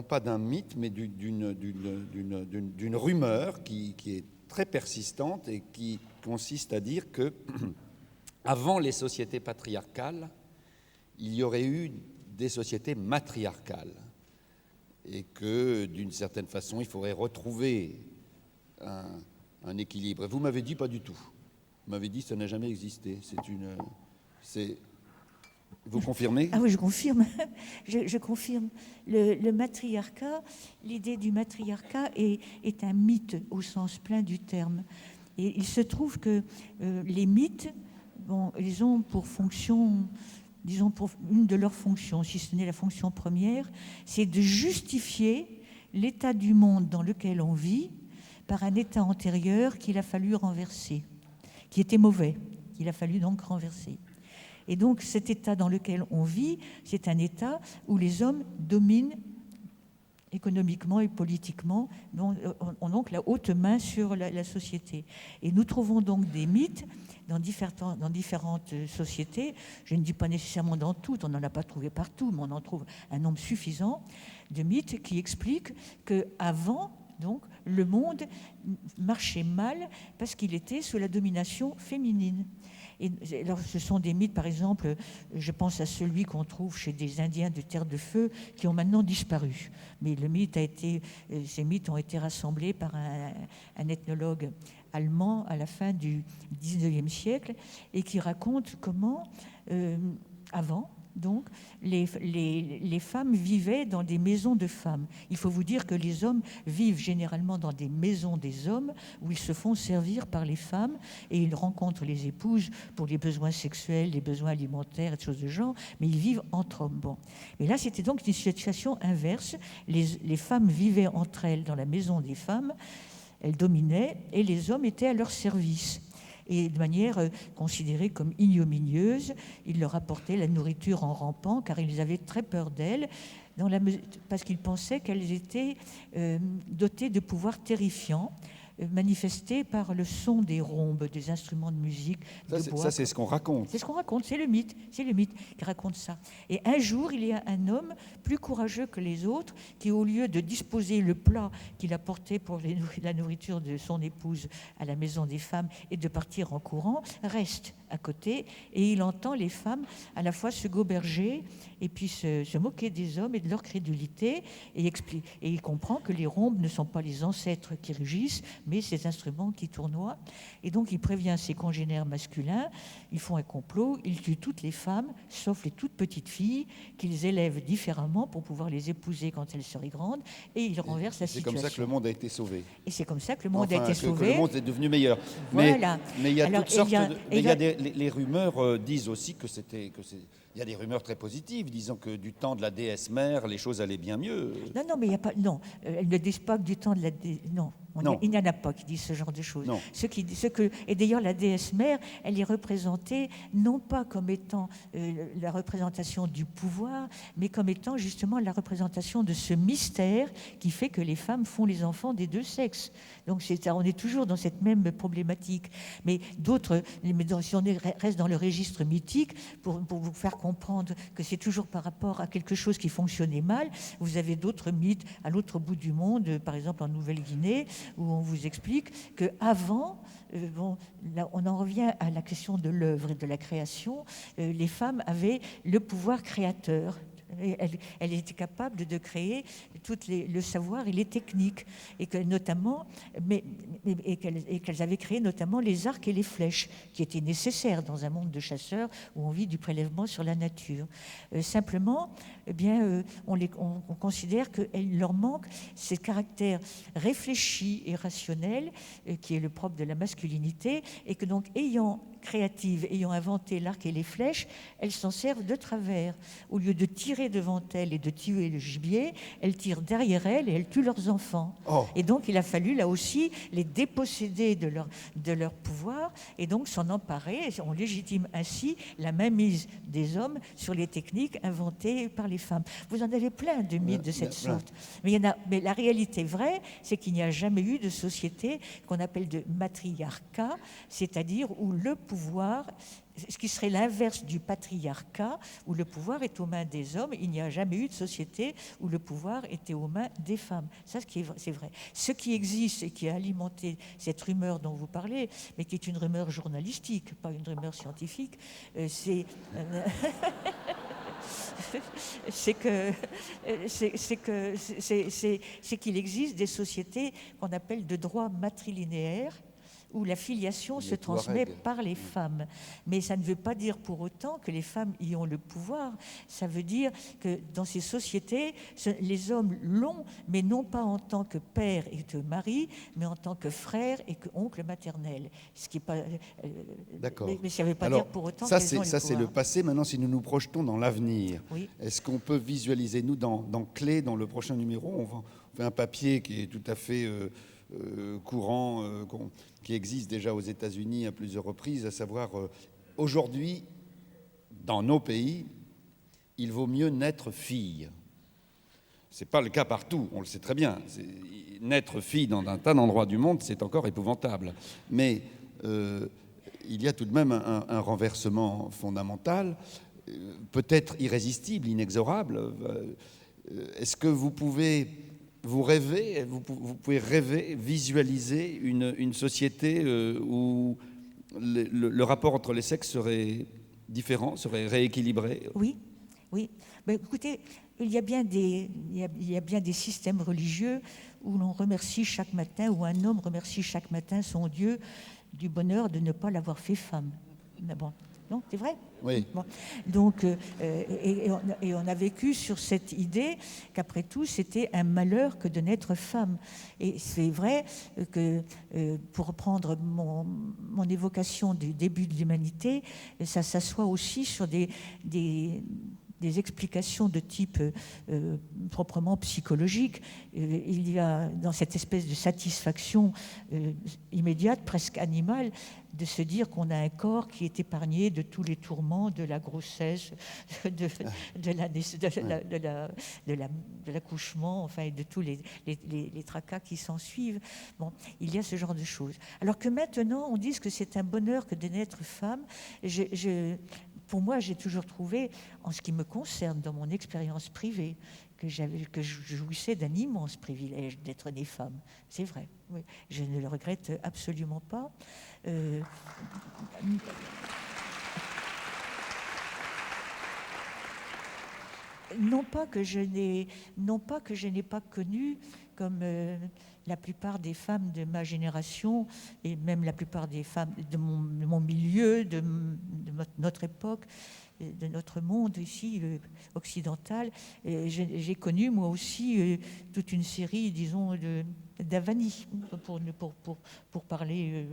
pas d'un mythe, mais d'une rumeur qui est très persistante et qui consiste à dire que avant les sociétés patriarcales, il y aurait eu des sociétés matriarcales et que d'une certaine façon, il faudrait retrouver un équilibre. Et vous m'avez dit pas du tout. Vous m'avez dit que ça n'a jamais existé. Vous confirmez ? Ah oui, je confirme. Je confirme. Le matriarcat, l'idée du matriarcat est un mythe au sens plein du terme. Et il se trouve que les mythes, bon, ils ont pour fonction, disons pour une de leurs fonctions, si ce n'est la fonction première, c'est de justifier l'état du monde dans lequel on vit par un état antérieur qu'il a fallu renverser, qui était mauvais, qu'il a fallu donc renverser. Et donc cet état dans lequel on vit, c'est un état où les hommes dominent économiquement et politiquement, ont donc la haute main sur la société. Et nous trouvons donc des mythes dans différentes sociétés. Je ne dis pas nécessairement dans toutes, on n'en a pas trouvé partout, mais on en trouve un nombre suffisant de mythes qui expliquent qu'avant, donc, le monde marchait mal parce qu'il était sous la domination féminine. Et alors, ce sont des mythes, par exemple, je pense à celui qu'on trouve chez des Indiens de Terre de Feu qui ont maintenant disparu. Mais ces mythes ont été rassemblés par un ethnologue allemand à la fin du 19e siècle et qui raconte comment, avant, donc, les femmes vivaient dans des maisons de femmes. Il faut vous dire que les hommes vivent généralement dans des maisons des hommes où ils se font servir par les femmes et ils rencontrent les épouses pour les besoins sexuels, les besoins alimentaires et des choses de genre, mais ils vivent entre hommes. Bon. Mais là, c'était donc une situation inverse. Les femmes vivaient entre elles dans la maison des femmes Elle dominait et les hommes étaient à leur service. Et de manière considérée comme ignominieuse, il leur apportait la nourriture en rampant, car ils avaient très peur d'elles, parce qu'ils pensaient qu'elles étaient dotées de pouvoirs terrifiants, manifestés par le son des rhombes, des instruments de musique, de bois. Ça, c'est ce qu'on raconte. C'est ce qu'on raconte, c'est le mythe qui raconte ça. Et un jour, il y a un homme plus courageux que les autres qui, au lieu de disposer le plat qu'il apportait pour la nourriture de son épouse à la maison des femmes et de partir en courant, reste à côté et il entend les femmes à la fois se goberger et puis se moquer des hommes et de leur crédulité et il comprend que les rhombes ne sont pas les ancêtres qui rugissent, mais ces instruments qui tournoient. Et donc il prévient ses congénères masculins, ils font un complot, ils tuent toutes les femmes, sauf les toutes petites filles, qu'ils élèvent différemment pour pouvoir les épouser quand elles seraient grandes, et ils renversent la situation. C'est comme ça que le monde a été sauvé. Et c'est comme ça que le monde a été sauvé. Que le monde est devenu meilleur. Voilà. Mais il y a toutes sortes les rumeurs disent aussi il y a des rumeurs très positives, disant que du temps de la déesse mère, les choses allaient bien mieux. Non, mais il n'y a pas. Non, elles ne disent pas que du temps de la déesse. Non. Il n'y en a pas qui disent ce genre de choses. Et d'ailleurs, la déesse mère, elle est représentée non pas comme étant la représentation du pouvoir, mais comme étant justement la représentation de ce mystère qui fait que les femmes font les enfants des deux sexes. Donc on est toujours dans cette même problématique. Mais si on reste dans le registre mythique, pour vous faire comprendre que c'est toujours par rapport à quelque chose qui fonctionnait mal, vous avez d'autres mythes à l'autre bout du monde, par exemple en Nouvelle-Guinée, où on vous explique qu'avant, on en revient à la question de l'œuvre et de la création, les femmes avaient le pouvoir créateur. Elle était capable de créer le savoir et les techniques, et qu'elles avaient créé notamment les arcs et les flèches, qui étaient nécessaires dans un monde de chasseurs où on vit du prélèvement sur la nature. Simplement, on considère qu'il leur manque ce caractère réfléchi et rationnel qui est le propre de la masculinité, et que donc, ayant inventé l'arc et les flèches, elles s'en servent de travers. Au lieu de tirer devant elles et de tuer le gibier, elles tirent derrière elles et elles tuent leurs enfants. Oh. Et donc, il a fallu, là aussi, les déposséder de leur pouvoir et donc s'en emparer. On légitime ainsi la mainmise des hommes sur les techniques inventées par les femmes. Vous en avez plein de mythes de cette sorte. Mais la réalité vraie, c'est qu'il n'y a jamais eu de société qu'on appelle de matriarcat, c'est-à-dire où le pouvoir, ce qui serait l'inverse du patriarcat, où le pouvoir est aux mains des hommes. Il n'y a jamais eu de société où le pouvoir était aux mains des femmes. Ça, c'est vrai. Ce qui existe et qui a alimenté cette rumeur dont vous parlez, mais qui est une rumeur journalistique, pas une rumeur scientifique, c'est qu'il existe des sociétés qu'on appelle de droit matrilinéaire, où la filiation se transmet par les femmes. Mais ça ne veut pas dire pour autant que les femmes y ont le pouvoir. Ça veut dire que dans ces sociétés, les hommes l'ont, mais non pas en tant que père et que mari, mais en tant que frère et que oncle maternel. Ce qui est pas. D'accord. Mais ça ne veut pas dire pour autant ça, qu'elles ont le pouvoir. Ça, c'est le passé. Maintenant, si nous nous projetons dans l'avenir, oui. Est-ce qu'on peut visualiser, nous, dans Clé, dans le prochain numéro, on fait un papier qui est tout à fait courant, qui existe déjà aux États-Unis à plusieurs reprises, à savoir, aujourd'hui, dans nos pays, il vaut mieux naître fille. Ce n'est pas le cas partout, on le sait très bien. Naître fille dans un tas d'endroits du monde, c'est encore épouvantable. Mais il y a tout de même un renversement fondamental, peut-être irrésistible, inexorable. Est-ce que vous pouvez... Vous pouvez rêver, visualiser une société où le rapport entre les sexes serait différent, serait rééquilibré? Oui. Ben, écoutez, il y a bien des systèmes religieux où l'on remercie chaque matin, où un homme remercie chaque matin son Dieu du bonheur de ne pas l'avoir fait femme. Mais bon. Non, c'est vrai? Oui. Bon. Donc, on a vécu sur cette idée qu'après tout, c'était un malheur que de naître femme. Et c'est vrai que, pour reprendre mon évocation du début de l'humanité, ça s'assoit aussi sur des des explications de type proprement psychologique. Il y a dans cette espèce de satisfaction immédiate, presque animale, de se dire qu'on a un corps qui est épargné de tous les tourments de la grossesse, de l'accouchement, enfin, et de tous les tracas qui s'en suivent. Bon, il y a ce genre de choses. Alors que maintenant, on dise que c'est un bonheur que de naître femme. Pour moi, j'ai toujours trouvé, en ce qui me concerne, dans mon expérience privée, que je jouissais d'un immense privilège d'être née femme. C'est vrai, oui. Je ne le regrette absolument pas. Non pas que je n'ai pas connu, comme la plupart des femmes de ma génération, et même la plupart des femmes de mon milieu, de notre époque, de notre monde ici occidental, j'ai connu moi aussi toute une série, disons, d'avanies, pour parler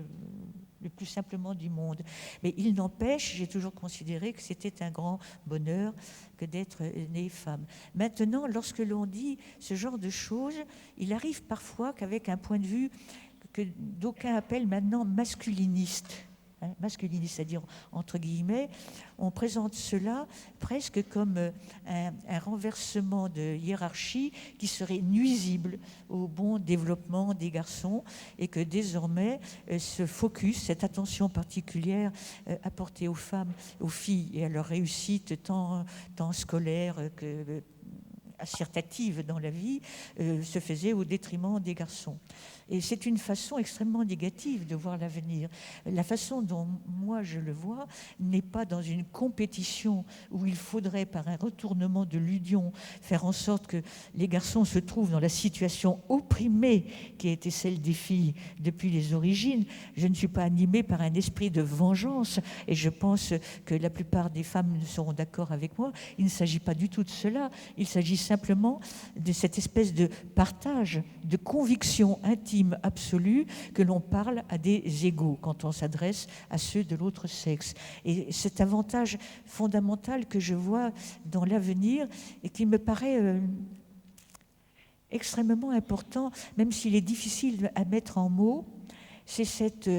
le plus simplement du monde. Mais il n'empêche, j'ai toujours considéré que c'était un grand bonheur que d'être née femme. Maintenant, lorsque l'on dit ce genre de choses, il arrive parfois qu'avec un point de vue que d'aucuns appellent maintenant masculiniste, masculiniste, c'est-à-dire entre guillemets, on présente cela presque comme un renversement de hiérarchie qui serait nuisible au bon développement des garçons, et que désormais ce focus, cette attention particulière apportée aux femmes, aux filles et à leur réussite tant scolaire que assertative dans la vie, se faisait au détriment des garçons. Et c'est une façon extrêmement négative de voir l'avenir. La façon dont moi je le vois n'est pas dans une compétition où il faudrait, par un retournement de l'Udion, faire en sorte que les garçons se trouvent dans la situation opprimée qui a été celle des filles depuis les origines. Je ne suis pas animée par un esprit de vengeance, et je pense que la plupart des femmes seront d'accord avec moi. Il ne s'agit pas du tout de cela. Il s'agit simplement de cette espèce de partage, de conviction intime absolue que l'on parle à des égaux quand on s'adresse à ceux de l'autre sexe. Et cet avantage fondamental que je vois dans l'avenir et qui me paraît extrêmement important, même s'il est difficile à mettre en mots, c'est cet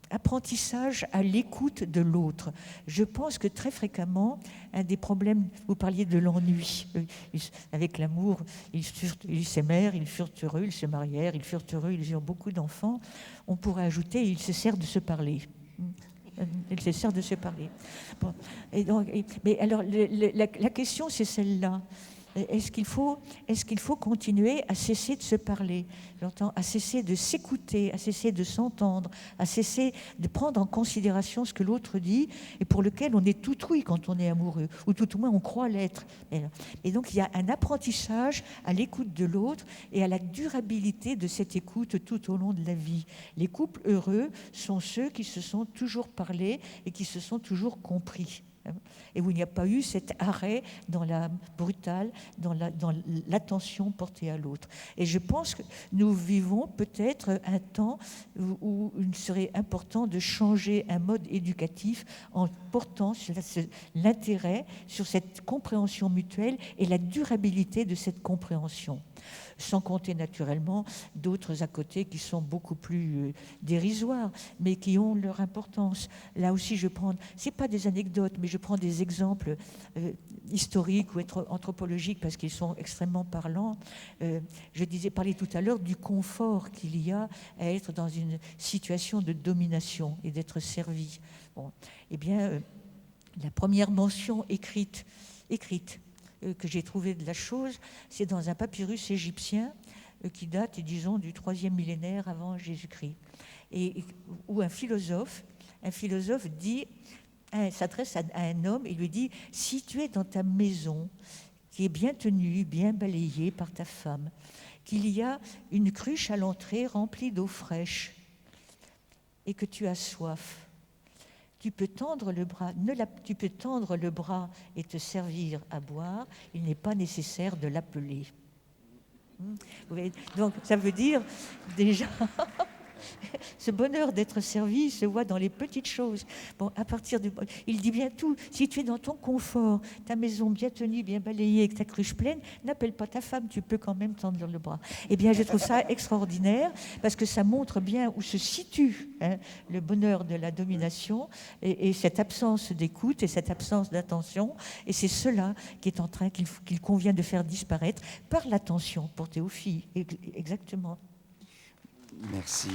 apprentissage à l'écoute de l'autre. Je pense que très fréquemment, un des problèmes, vous parliez de l'ennui, avec l'amour, ils s'aimèrent, ils furent heureux, ils se marièrent, ils furent heureux, ils eurent beaucoup d'enfants. On pourrait ajouter, ils cessèrent de se parler. Ils cessèrent de se parler. Bon. Mais alors, la question, c'est celle-là. Est-ce qu'il faut continuer à cesser de se parler, à cesser de s'écouter, à cesser de s'entendre, à cesser de prendre en considération ce que l'autre dit et pour lequel on est tout ouïe quand on est amoureux, ou tout au moins on croit l'être. Et donc il y a un apprentissage à l'écoute de l'autre et à la durabilité de cette écoute tout au long de la vie. Les couples heureux sont ceux qui se sont toujours parlé et qui se sont toujours compris, et où il n'y a pas eu cet arrêt dans la brutale, dans l'attention portée à l'autre. Et je pense que nous vivons peut-être un temps où il serait important de changer un mode éducatif en portant l'intérêt sur cette compréhension mutuelle et la durabilité de cette compréhension. Sans compter naturellement d'autres à côté qui sont beaucoup plus dérisoires, mais qui ont leur importance. Là aussi, c'est pas des anecdotes, mais je prends des exemples historiques ou anthropologiques parce qu'ils sont extrêmement parlants. Je parlais tout à l'heure du confort qu'il y a à être dans une situation de domination et d'être servi. Bon, eh bien, la première mention écrite que j'ai trouvé de la chose, c'est dans un papyrus égyptien qui date, disons, du 3e millénaire avant Jésus-Christ, et où un philosophe s'adresse à un homme et lui dit: si tu es dans ta maison, qui est bien tenue, bien balayée par ta femme, qu'il y a une cruche à l'entrée remplie d'eau fraîche, et que tu as soif, tu peux tendre le bras et te servir à boire, il n'est pas nécessaire de l'appeler. Donc ça veut dire déjà Ce bonheur d'être servi se voit dans les petites choses. Bon, à partir du... Il dit bien tout. Si tu es dans ton confort, ta maison bien tenue, bien balayée, avec ta cruche pleine, n'appelle pas ta femme, tu peux quand même tendre le bras. Eh bien, je trouve ça extraordinaire, parce que ça montre bien où se situe le bonheur de la domination et cette absence d'écoute et cette absence d'attention. Et c'est cela qui est en train, qu'il convient de faire disparaître par l'attention pour Théophile. Exactement. Merci.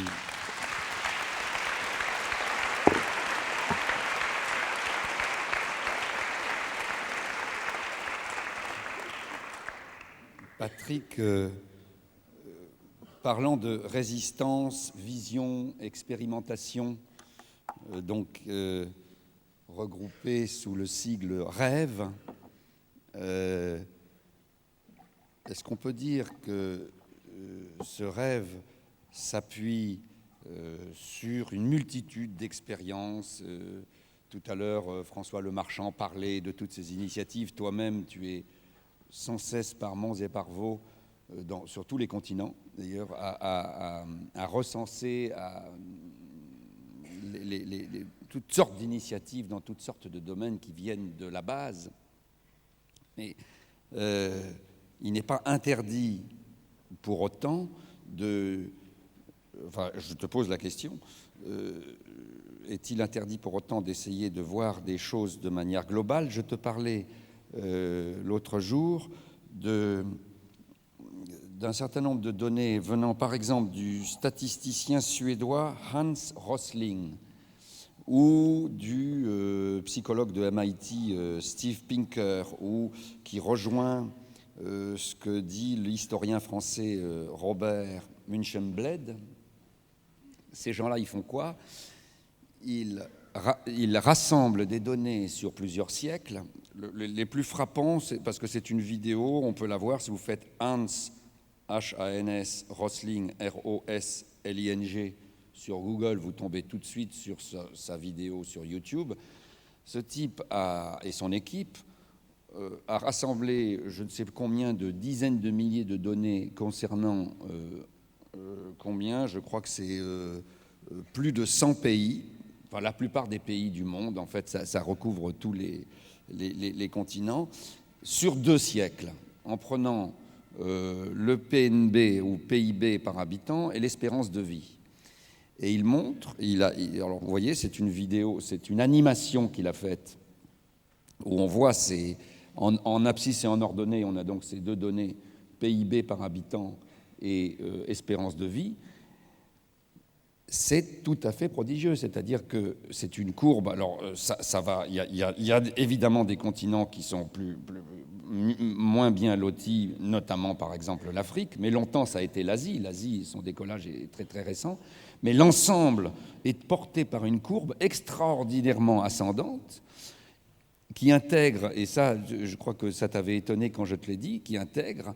Patrick, parlant de résistance, vision, expérimentation, regroupés sous le sigle rêve, est-ce qu'on peut dire que ce rêve s'appuie sur une multitude d'expériences? Tout à l'heure, François Lemarchand parlait de toutes ces initiatives. Toi-même, tu es sans cesse par monts et par vaux, sur tous les continents, d'ailleurs, à recenser toutes sortes d'initiatives dans toutes sortes de domaines qui viennent de la base. Mais il n'est pas interdit pour autant je te pose la question, est-il interdit pour autant d'essayer de voir des choses de manière globale? Je te parlais l'autre jour d'un certain nombre de données venant par exemple du statisticien suédois Hans Rosling ou du psychologue de MIT Steve Pinker, qui rejoint ce que dit l'historien français Robert Münchenbled. Ces gens-là, ils font quoi? Ils rassemblent des données sur plusieurs siècles. Les plus frappants, c'est parce que c'est une vidéo, on peut la voir si vous faites Hans, H-A-N-S, Rosling, R-O-S-L-I-N-G, sur Google, vous tombez tout de suite sur sa vidéo sur YouTube. Ce type et son équipe a rassemblé je ne sais combien de dizaines de milliers de données concernant je crois que c'est plus de 100 pays, enfin la plupart des pays du monde, en fait ça recouvre tous les continents, sur 2 siècles, en prenant le PNB ou PIB par habitant et l'espérance de vie. Et il montre, alors vous voyez, c'est une vidéo, c'est une animation qu'il a faite, où on voit en abscisse et en ordonnée, on a donc ces 2 données, PIB par habitant et espérance de vie. C'est tout à fait prodigieux, c'est-à-dire que c'est une courbe. Alors ça va, il y a évidemment des continents qui sont moins bien lotis, notamment par exemple l'Afrique, mais longtemps ça a été l'Asie. L'Asie, son décollage est très très récent, mais l'ensemble est porté par une courbe extraordinairement ascendante qui intègre, et ça je crois que ça t'avait étonné quand je te l'ai dit, qui intègre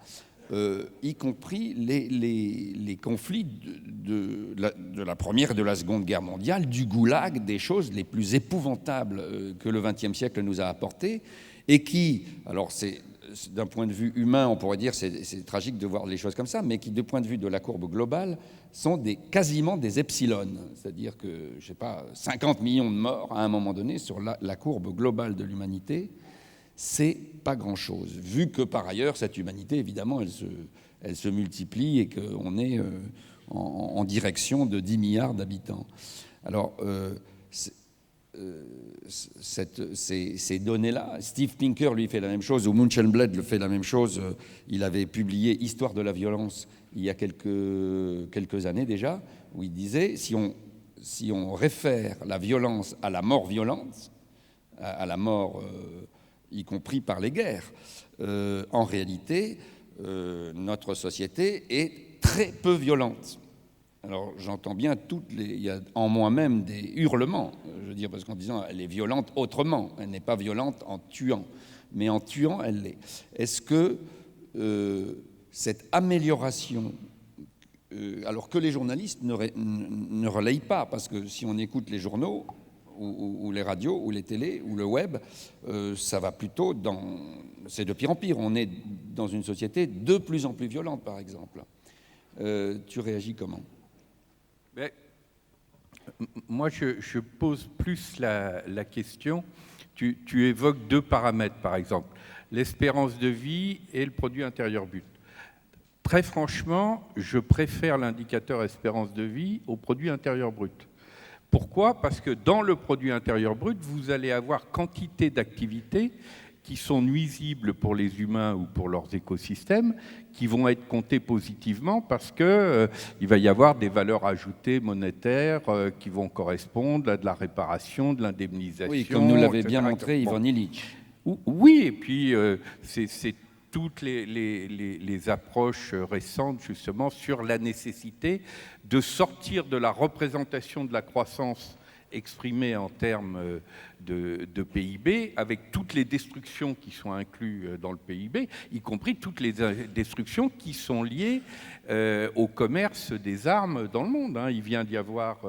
y compris les conflits de la Première et de la Seconde Guerre mondiale, du goulag, des choses les plus épouvantables que le XXe siècle nous a apportées, et qui, alors d'un point de vue humain, on pourrait dire c'est tragique de voir les choses comme ça, mais qui, du point de vue de la courbe globale, sont quasiment des epsilons, c'est-à-dire que, je ne sais pas, 50 millions de morts à un moment donné sur la courbe globale de l'humanité, c'est pas grand-chose, vu que par ailleurs, cette humanité, évidemment, elle se multiplie et qu'on est en direction de 10 milliards d'habitants. Alors, ces données-là, Steve Pinker, lui, fait la même chose, ou Münchenbled le fait la même chose. Il avait publié « Histoire de la violence » il y a quelques années déjà, où il disait, si on réfère la violence à la mort violente, à la mort... y compris par les guerres. En réalité, notre société est très peu violente. Alors j'entends bien il y a en moi-même des hurlements, je veux dire, parce qu'en disant elle est violente autrement, elle n'est pas violente en tuant, mais en tuant elle l'est. Est-ce que cette amélioration, alors que les journalistes ne relayent pas, parce que si on écoute les journaux, ou les radios, ou les télés, ou le web, ça va plutôt c'est de pire en pire. On est dans une société de plus en plus violente, par exemple. Tu réagis comment? Mais, moi, je pose plus la question. Tu évoques 2 paramètres, par exemple, l'espérance de vie et le produit intérieur brut. Très franchement, je préfère l'indicateur espérance de vie au produit intérieur brut. Pourquoi ? Parce que dans le produit intérieur brut, vous allez avoir quantité d'activités qui sont nuisibles pour les humains ou pour leurs écosystèmes, qui vont être comptées positivement parce qu'il va y avoir des valeurs ajoutées monétaires qui vont correspondre à de la réparation, de l'indemnisation. Oui, comme nous l'avait etc. bien montré Ivan Illich. Oui, et puis c'est toutes les approches récentes justement sur la nécessité de sortir de la représentation de la croissance exprimée en termes de PIB, avec toutes les destructions qui sont incluses dans le PIB, y compris toutes les destructions qui sont liées au commerce des armes dans le monde. Il vient d'y avoir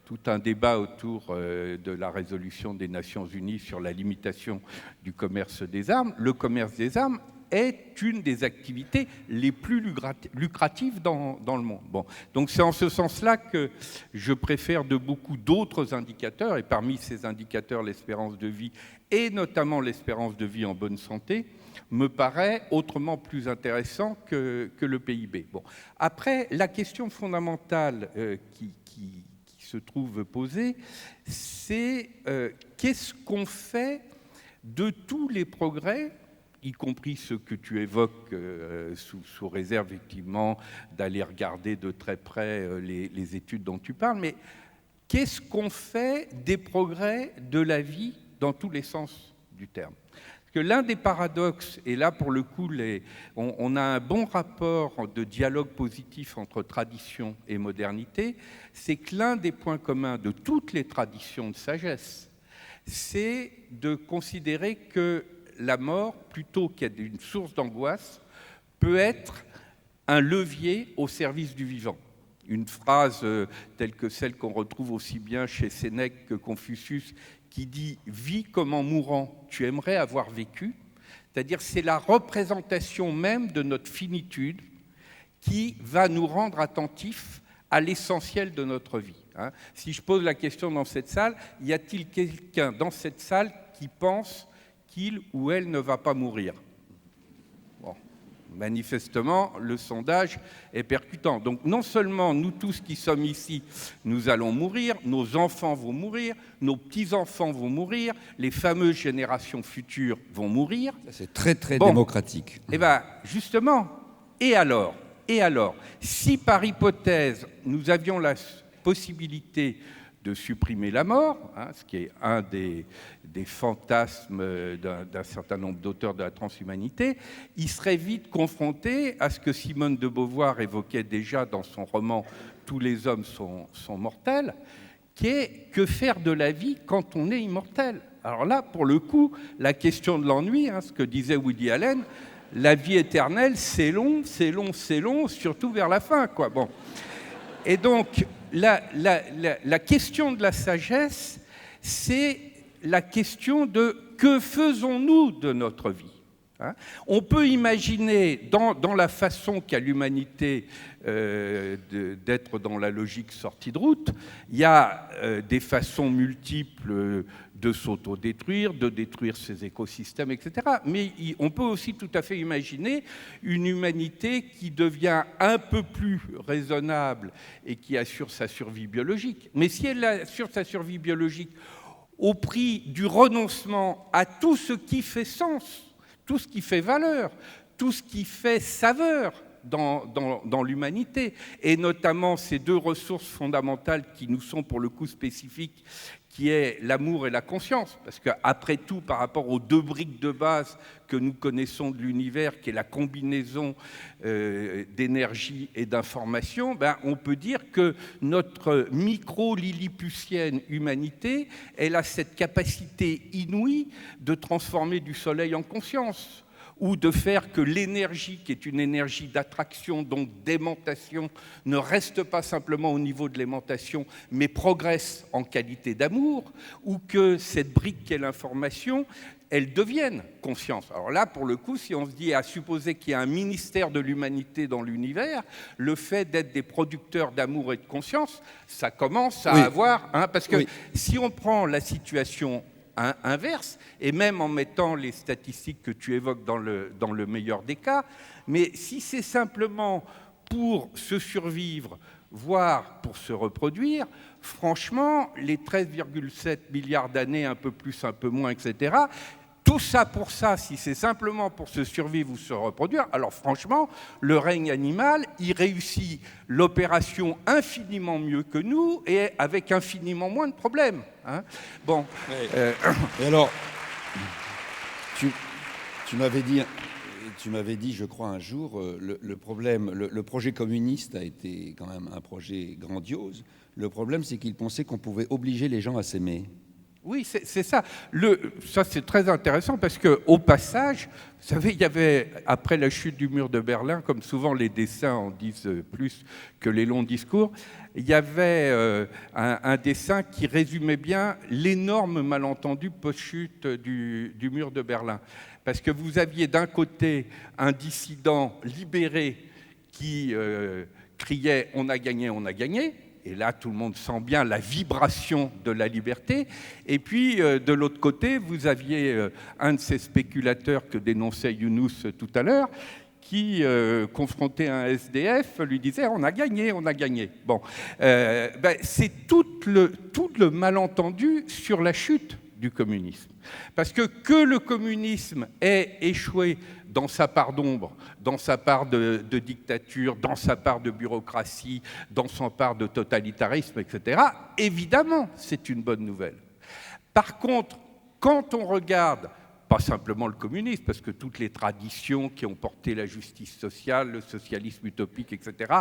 tout un débat autour de la résolution des Nations Unies sur la limitation du commerce des armes. Le commerce des armes est une des activités les plus lucratives dans le monde. Bon. Donc c'est en ce sens-là que je préfère de beaucoup d'autres indicateurs, et parmi ces indicateurs, l'espérance de vie, et notamment l'espérance de vie en bonne santé, me paraît autrement plus intéressant que le PIB. Bon. Après, la question fondamentale qui se trouve posée, c'est qu'est-ce qu'on fait de tous les progrès, y compris ceux que tu évoques sous réserve, effectivement, d'aller regarder de très près les études dont tu parles, mais qu'est-ce qu'on fait des progrès de la vie dans tous les sens du terme ? Parce que l'un des paradoxes, et là, pour le coup, on a un bon rapport de dialogue positif entre tradition et modernité, c'est que l'un des points communs de toutes les traditions de sagesse, c'est de considérer que la mort, plutôt qu'être une source d'angoisse, peut être un levier au service du vivant. Une phrase telle que celle qu'on retrouve aussi bien chez Sénèque que Confucius, qui dit « Vis comme en mourant, tu aimerais avoir vécu », c'est-à-dire c'est la représentation même de notre finitude qui va nous rendre attentifs à l'essentiel de notre vie. Si je pose la question dans cette salle, y a-t-il quelqu'un dans cette salle qui pense qu'il ou elle ne va pas mourir? Bon. Manifestement, le sondage est percutant. Donc non seulement nous tous qui sommes ici, nous allons mourir, nos enfants vont mourir, nos petits-enfants vont mourir, les fameuses générations futures vont mourir. C'est très démocratique. Eh bien, justement, et alors, si par hypothèse, nous avions la possibilité de supprimer la mort, ce qui est un des fantasmes d'un certain nombre d'auteurs de la transhumanité, il serait vite confronté à ce que Simone de Beauvoir évoquait déjà dans son roman « Tous les hommes sont mortels », qui est « Que faire de la vie quand on est immortel ?» Alors là, pour le coup, la question de l'ennui, ce que disait Woody Allen, la vie éternelle, c'est long, surtout vers la fin, quoi. Bon. Et donc, la question de la sagesse, c'est la question de que faisons-nous de notre vie ? On peut imaginer, dans la façon qu'a l'humanité d'être dans la logique sortie de route, il y a des façons multiples de s'autodétruire, de détruire ses écosystèmes, etc. Mais on peut aussi tout à fait imaginer une humanité qui devient un peu plus raisonnable et qui assure sa survie biologique. Mais si elle assure sa survie biologique au prix du renoncement à tout ce qui fait sens, tout ce qui fait valeur, tout ce qui fait saveur dans l'humanité, et notamment ces 2 ressources fondamentales qui nous sont pour le coup spécifiques, qui est l'amour et la conscience, parce qu'après tout, par rapport aux 2 briques de base que nous connaissons de l'univers, qui est la combinaison d'énergie et d'information, on peut dire que notre micro-lilliputienne humanité, elle a cette capacité inouïe de transformer du soleil en conscience, ou de faire que l'énergie, qui est une énergie d'attraction, donc d'aimantation, ne reste pas simplement au niveau de l'aimantation, mais progresse en qualité d'amour, ou que cette brique qu'est l'information, elle devienne conscience. Alors là, pour le coup, si on se dit à supposer qu'il y a un ministère de l'humanité dans l'univers, le fait d'être des producteurs d'amour et de conscience, ça commence à avoir... parce que si on prend la situation inverse, et même en mettant les statistiques que tu évoques dans le meilleur des cas, mais si c'est simplement pour se survivre, voire pour se reproduire, franchement, les 13,7 milliards d'années, un peu plus, un peu moins, etc., tout ça pour ça, si c'est simplement pour se survivre ou se reproduire, alors franchement, le règne animal, il réussit l'opération infiniment mieux que nous et avec infiniment moins de problèmes. Hein. Bon. Et alors, tu m'avais dit, je crois, un jour, le projet communiste a été quand même un projet grandiose. Le problème, c'est qu'il pensait qu'on pouvait obliger les gens à s'aimer. Oui, c'est ça. Ça, c'est très intéressant parce qu'au passage, vous savez, il y avait, après la chute du mur de Berlin, comme souvent les dessins en disent plus que les longs discours, il y avait un dessin qui résumait bien l'énorme malentendu post-chute du mur de Berlin. Parce que vous aviez d'un côté un dissident libéré qui criait « on a gagné, on a gagné ». Et là, tout le monde sent bien la vibration de la liberté. Et puis, de l'autre côté, vous aviez un de ces spéculateurs que dénonçait Younous tout à l'heure, qui, confronté à un SDF, lui disait « on a gagné, on a gagné ». Bon, c'est tout le malentendu sur la chute du communisme. Parce que le communisme ait échoué dans sa part d'ombre, dans sa part de dictature, dans sa part de bureaucratie, dans sa part de totalitarisme, etc., évidemment, c'est une bonne nouvelle. Par contre, quand on regarde, pas simplement le communisme, parce que toutes les traditions qui ont porté la justice sociale, le socialisme utopique, etc.,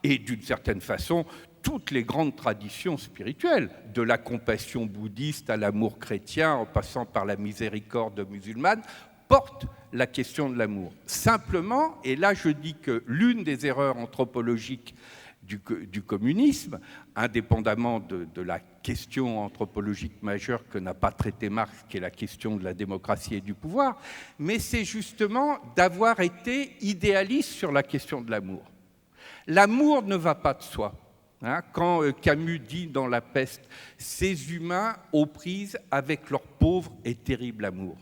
et d'une certaine façon, toutes les grandes traditions spirituelles, de la compassion bouddhiste à l'amour chrétien, en passant par la miséricorde musulmane, portent la question de l'amour. Simplement, et là je dis que l'une des erreurs anthropologiques du communisme, indépendamment de la question anthropologique majeure que n'a pas traité Marx, qui est la question de la démocratie et du pouvoir, mais c'est justement d'avoir été idéaliste sur la question de l'amour. L'amour ne va pas de soi. Hein, quand Camus dit dans La Peste « Ces humains aux prises avec leur pauvre et terrible amour ».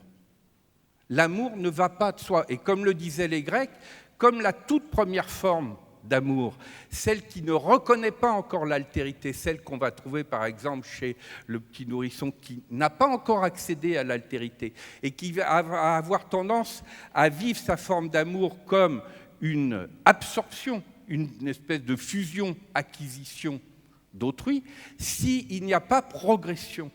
L'amour ne va pas de soi. Et comme le disaient les Grecs, comme la toute première forme d'amour, celle qui ne reconnaît pas encore l'altérité, celle qu'on va trouver par exemple chez le petit nourrisson qui n'a pas encore accédé à l'altérité et qui va avoir tendance à vivre sa forme d'amour comme une absorption, une espèce de fusion-acquisition d'autrui, s'il n'y a pas progression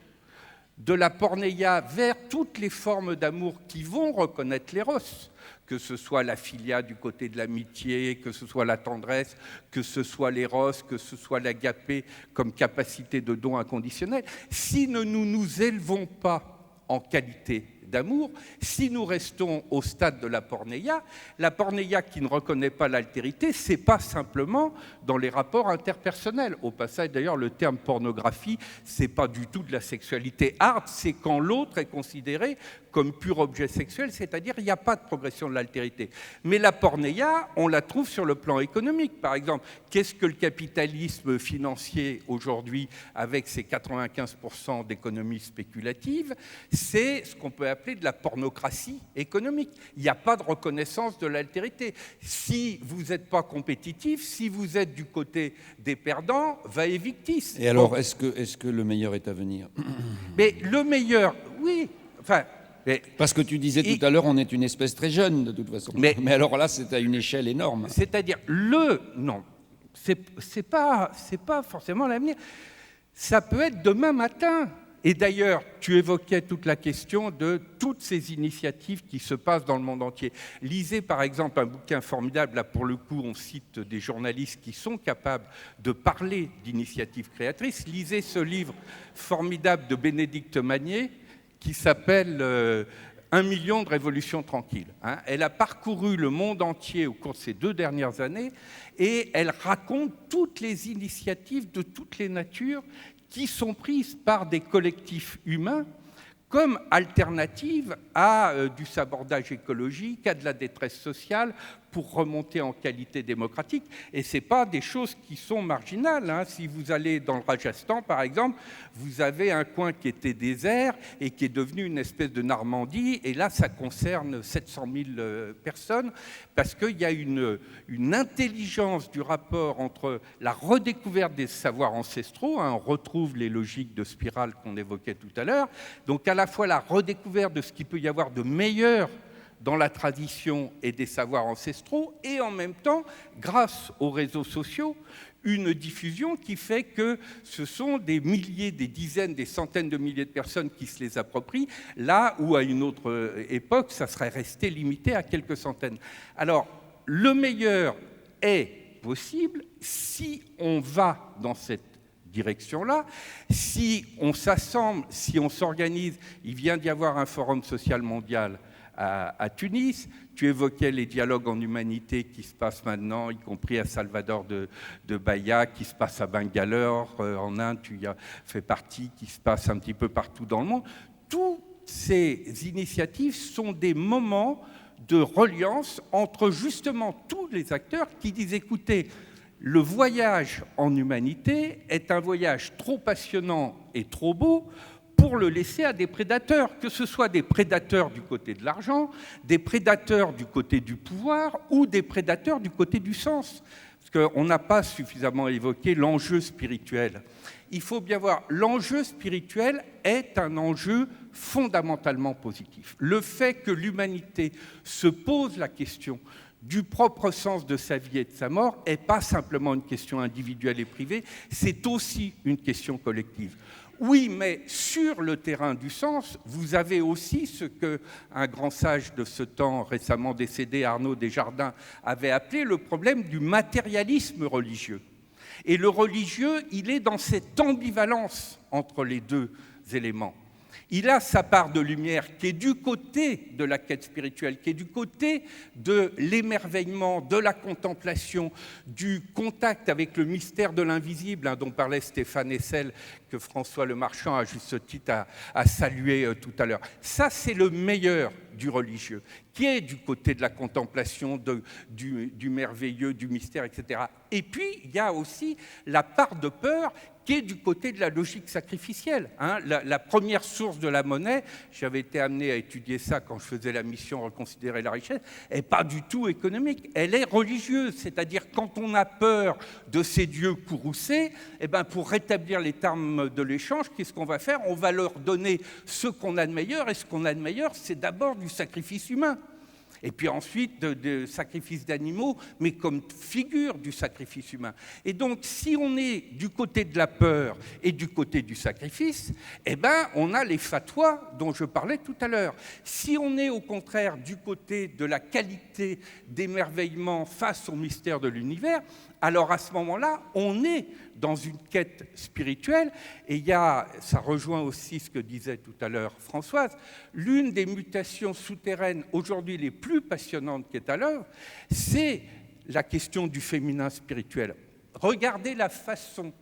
de la porneia vers toutes les formes d'amour qui vont reconnaître l'éros, que ce soit la philia du côté de l'amitié, que ce soit la tendresse, que ce soit l'éros, que ce soit l'agapé comme capacité de don inconditionnel. Si nous ne nous élevons pas en qualité d'amour, si nous restons au stade de la porneia qui ne reconnaît pas l'altérité, c'est pas simplement dans les rapports interpersonnels. Au passage, d'ailleurs, le terme pornographie, c'est pas du tout de la sexualité hard, c'est quand l'autre est considéré comme pur objet sexuel, c'est-à-dire il n'y a pas de progression de l'altérité. Mais la porneia, on la trouve sur le plan économique. Par exemple, qu'est-ce que le capitalisme financier aujourd'hui, avec ses 95% d'économie spéculative? C'est ce qu'on peut appeler de la pornocratie économique. Il n'y a pas de reconnaissance de l'altérité. Si vous n'êtes pas compétitif, si vous êtes du côté des perdants, vae victis. Et alors, est-ce que le meilleur est à venir? Mais le meilleur, oui. Enfin, parce que tu disais tout à l'heure, on est une espèce très jeune, de toute façon. Mais alors là, c'est à une échelle énorme. C'est-à-dire, non, c'est pas forcément l'avenir. Ça peut être demain matin. Et d'ailleurs, tu évoquais toute la question de toutes ces initiatives qui se passent dans le monde entier. Lisez par exemple un bouquin formidable, là pour le coup on cite des journalistes qui sont capables de parler d'initiatives créatrices. Lisez ce livre formidable de Bénédicte Magnier qui s'appelle 1 million de révolutions tranquilles. Elle a parcouru le monde entier au cours de ces 2 dernières années et elle raconte toutes les initiatives de toutes les natures qui sont prises par des collectifs humains comme alternative à du sabordage écologique, à de la détresse sociale, pour remonter en qualité démocratique. Et ce n'est pas des choses qui sont marginales. Si vous allez dans le Rajasthan, par exemple, vous avez un coin qui était désert et qui est devenu une espèce de Normandie. Et là, ça concerne 700 000 personnes parce qu'il y a une intelligence du rapport entre la redécouverte des savoirs ancestraux. On retrouve les logiques de spirale qu'on évoquait tout à l'heure. Donc, à la fois la redécouverte de ce qu'il peut y avoir de meilleur dans la tradition et des savoirs ancestraux, et en même temps, grâce aux réseaux sociaux, une diffusion qui fait que ce sont des milliers, des dizaines, des centaines de milliers de personnes qui se les approprient, là où à une autre époque, ça serait resté limité à quelques centaines. Alors, le meilleur est possible si on va dans cette direction-là, si on s'assemble, si on s'organise. Il vient d'y avoir un forum social mondial à Tunis. Tu évoquais les dialogues en humanité qui se passent maintenant, y compris à Salvador de Bahia, qui se passe à Bangalore, en Inde, tu y as fait partie, qui se passe un petit peu partout dans le monde. Toutes ces initiatives sont des moments de reliance entre justement tous les acteurs qui disent, écoutez, le voyage en humanité est un voyage trop passionnant et trop beau pour le laisser à des prédateurs, que ce soit des prédateurs du côté de l'argent, des prédateurs du côté du pouvoir ou des prédateurs du côté du sens. Parce qu'on n'a pas suffisamment évoqué l'enjeu spirituel. Il faut bien voir, l'enjeu spirituel est un enjeu fondamentalement positif. Le fait que l'humanité se pose la question du propre sens de sa vie et de sa mort n'est pas simplement une question individuelle et privée, c'est aussi une question collective. Oui, mais sur le terrain du sens, vous avez aussi ce qu'un grand sage de ce temps, récemment décédé, Arnaud Desjardins, avait appelé le problème du matérialisme religieux. Et le religieux, il est dans cette ambivalence entre les deux éléments. Il a sa part de lumière qui est du côté de la quête spirituelle, qui est du côté de l'émerveillement, de la contemplation, du contact avec le mystère de l'invisible, dont parlait Stéphane Hessel, que François Lemarchand, à juste titre, a salué tout à l'heure. Ça, c'est le meilleur du religieux, qui est du côté de la contemplation, du merveilleux, du mystère, etc. Et puis, il y a aussi la part de peur qui est du côté de la logique sacrificielle. La première source de la monnaie, j'avais été amené à étudier ça quand je faisais la mission Reconsidérer la richesse, n'est pas du tout économique, elle est religieuse, c'est-à-dire quand on a peur de ces dieux courroucés, pour rétablir les termes de l'échange, qu'est-ce qu'on va faire? On va leur donner ce qu'on a de meilleur, et ce qu'on a de meilleur, c'est d'abord du sacrifice humain. Et puis ensuite, de sacrifice d'animaux, mais comme figure du sacrifice humain. Et donc, si on est du côté de la peur et du côté du sacrifice, on a les fatwas dont je parlais tout à l'heure. Si on est au contraire du côté de la qualité d'émerveillement face au mystère de l'univers, alors à ce moment-là, on est dans une quête spirituelle. Et ça rejoint aussi ce que disait tout à l'heure Françoise, l'une des mutations souterraines aujourd'hui les plus passionnantes qui est à l'œuvre, c'est la question du féminin spirituel. Regardez la façon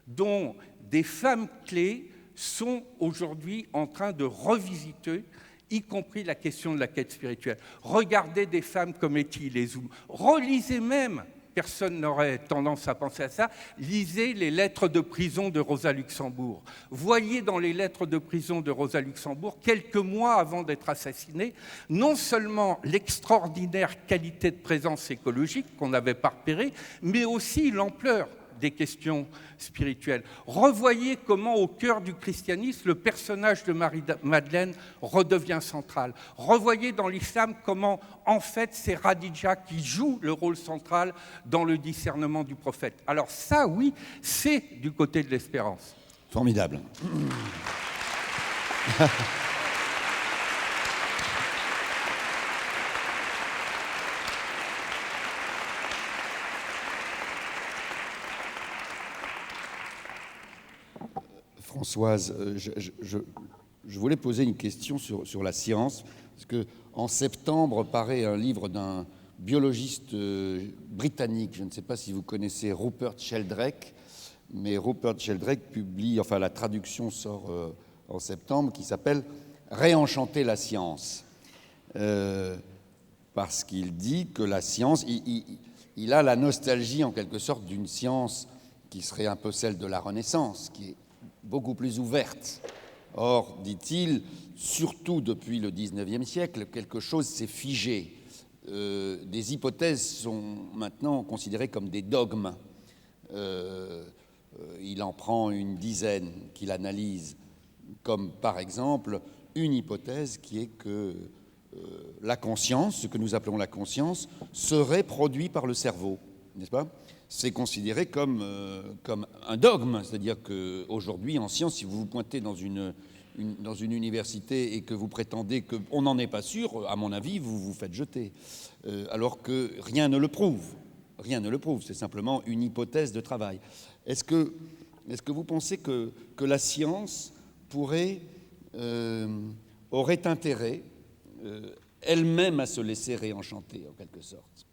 dont des femmes clés sont aujourd'hui en train de revisiter, y compris la question de la quête spirituelle. Regardez des femmes comme Etty Lezoum. Relisez même, personne n'aurait tendance à penser à ça, lisez les lettres de prison de Rosa Luxembourg. Voyez dans les lettres de prison de Rosa Luxembourg, quelques mois avant d'être assassinée, non seulement l'extraordinaire qualité de présence écologique qu'on n'avait pas repérée, mais aussi l'ampleur des questions spirituelles. Revoyez comment, au cœur du christianisme, le personnage de Marie-Madeleine redevient central. Revoyez dans l'islam comment, en fait, c'est Khadija qui joue le rôle central dans le discernement du prophète. Alors ça, oui, c'est du côté de l'espérance. Formidable. Françoise, je voulais poser une question sur la science. Parce qu'en septembre paraît un livre d'un biologiste britannique, je ne sais pas si vous connaissez Rupert Sheldrake, mais Rupert Sheldrake publie, enfin la traduction sort en septembre, qui s'appelle « Réenchanter la science ». Parce qu'il dit que la science, il a la nostalgie en quelque sorte d'une science qui serait un peu celle de la Renaissance, qui est beaucoup plus ouverte. Or, dit-il, surtout depuis le XIXe siècle, quelque chose s'est figé. Des hypothèses sont maintenant considérées comme des dogmes. Il en prend une dizaine qu'il analyse, comme par exemple une hypothèse qui est que la conscience, ce que nous appelons la conscience, serait produit par le cerveau, n'est-ce pas ? C'est considéré comme un dogme, c'est-à-dire qu'aujourd'hui, en science, si vous vous pointez dans une université et que vous prétendez qu'on n'en est pas sûr, à mon avis, vous vous faites jeter. Alors que rien ne le prouve. Rien ne le prouve, c'est simplement une hypothèse de travail. Est-ce que vous pensez que la science aurait intérêt elle-même à se laisser réenchanter, en quelque sorte?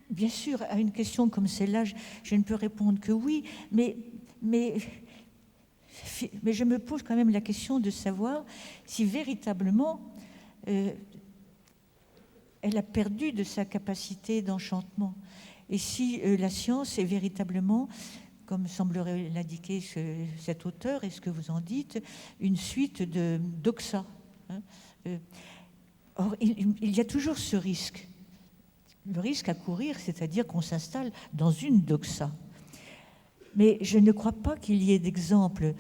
Bien sûr, à une question comme celle-là, je ne peux répondre que oui, mais je me pose quand même la question de savoir si véritablement elle a perdu de sa capacité d'enchantement. Et si la science est véritablement, comme semblerait l'indiquer cet auteur, et ce que vous en dites, une suite de doxa. Or, il y a toujours ce risque. Le risque à courir, c'est-à-dire qu'on s'installe dans une doxa. Mais je ne crois pas qu'il y ait d'exemples.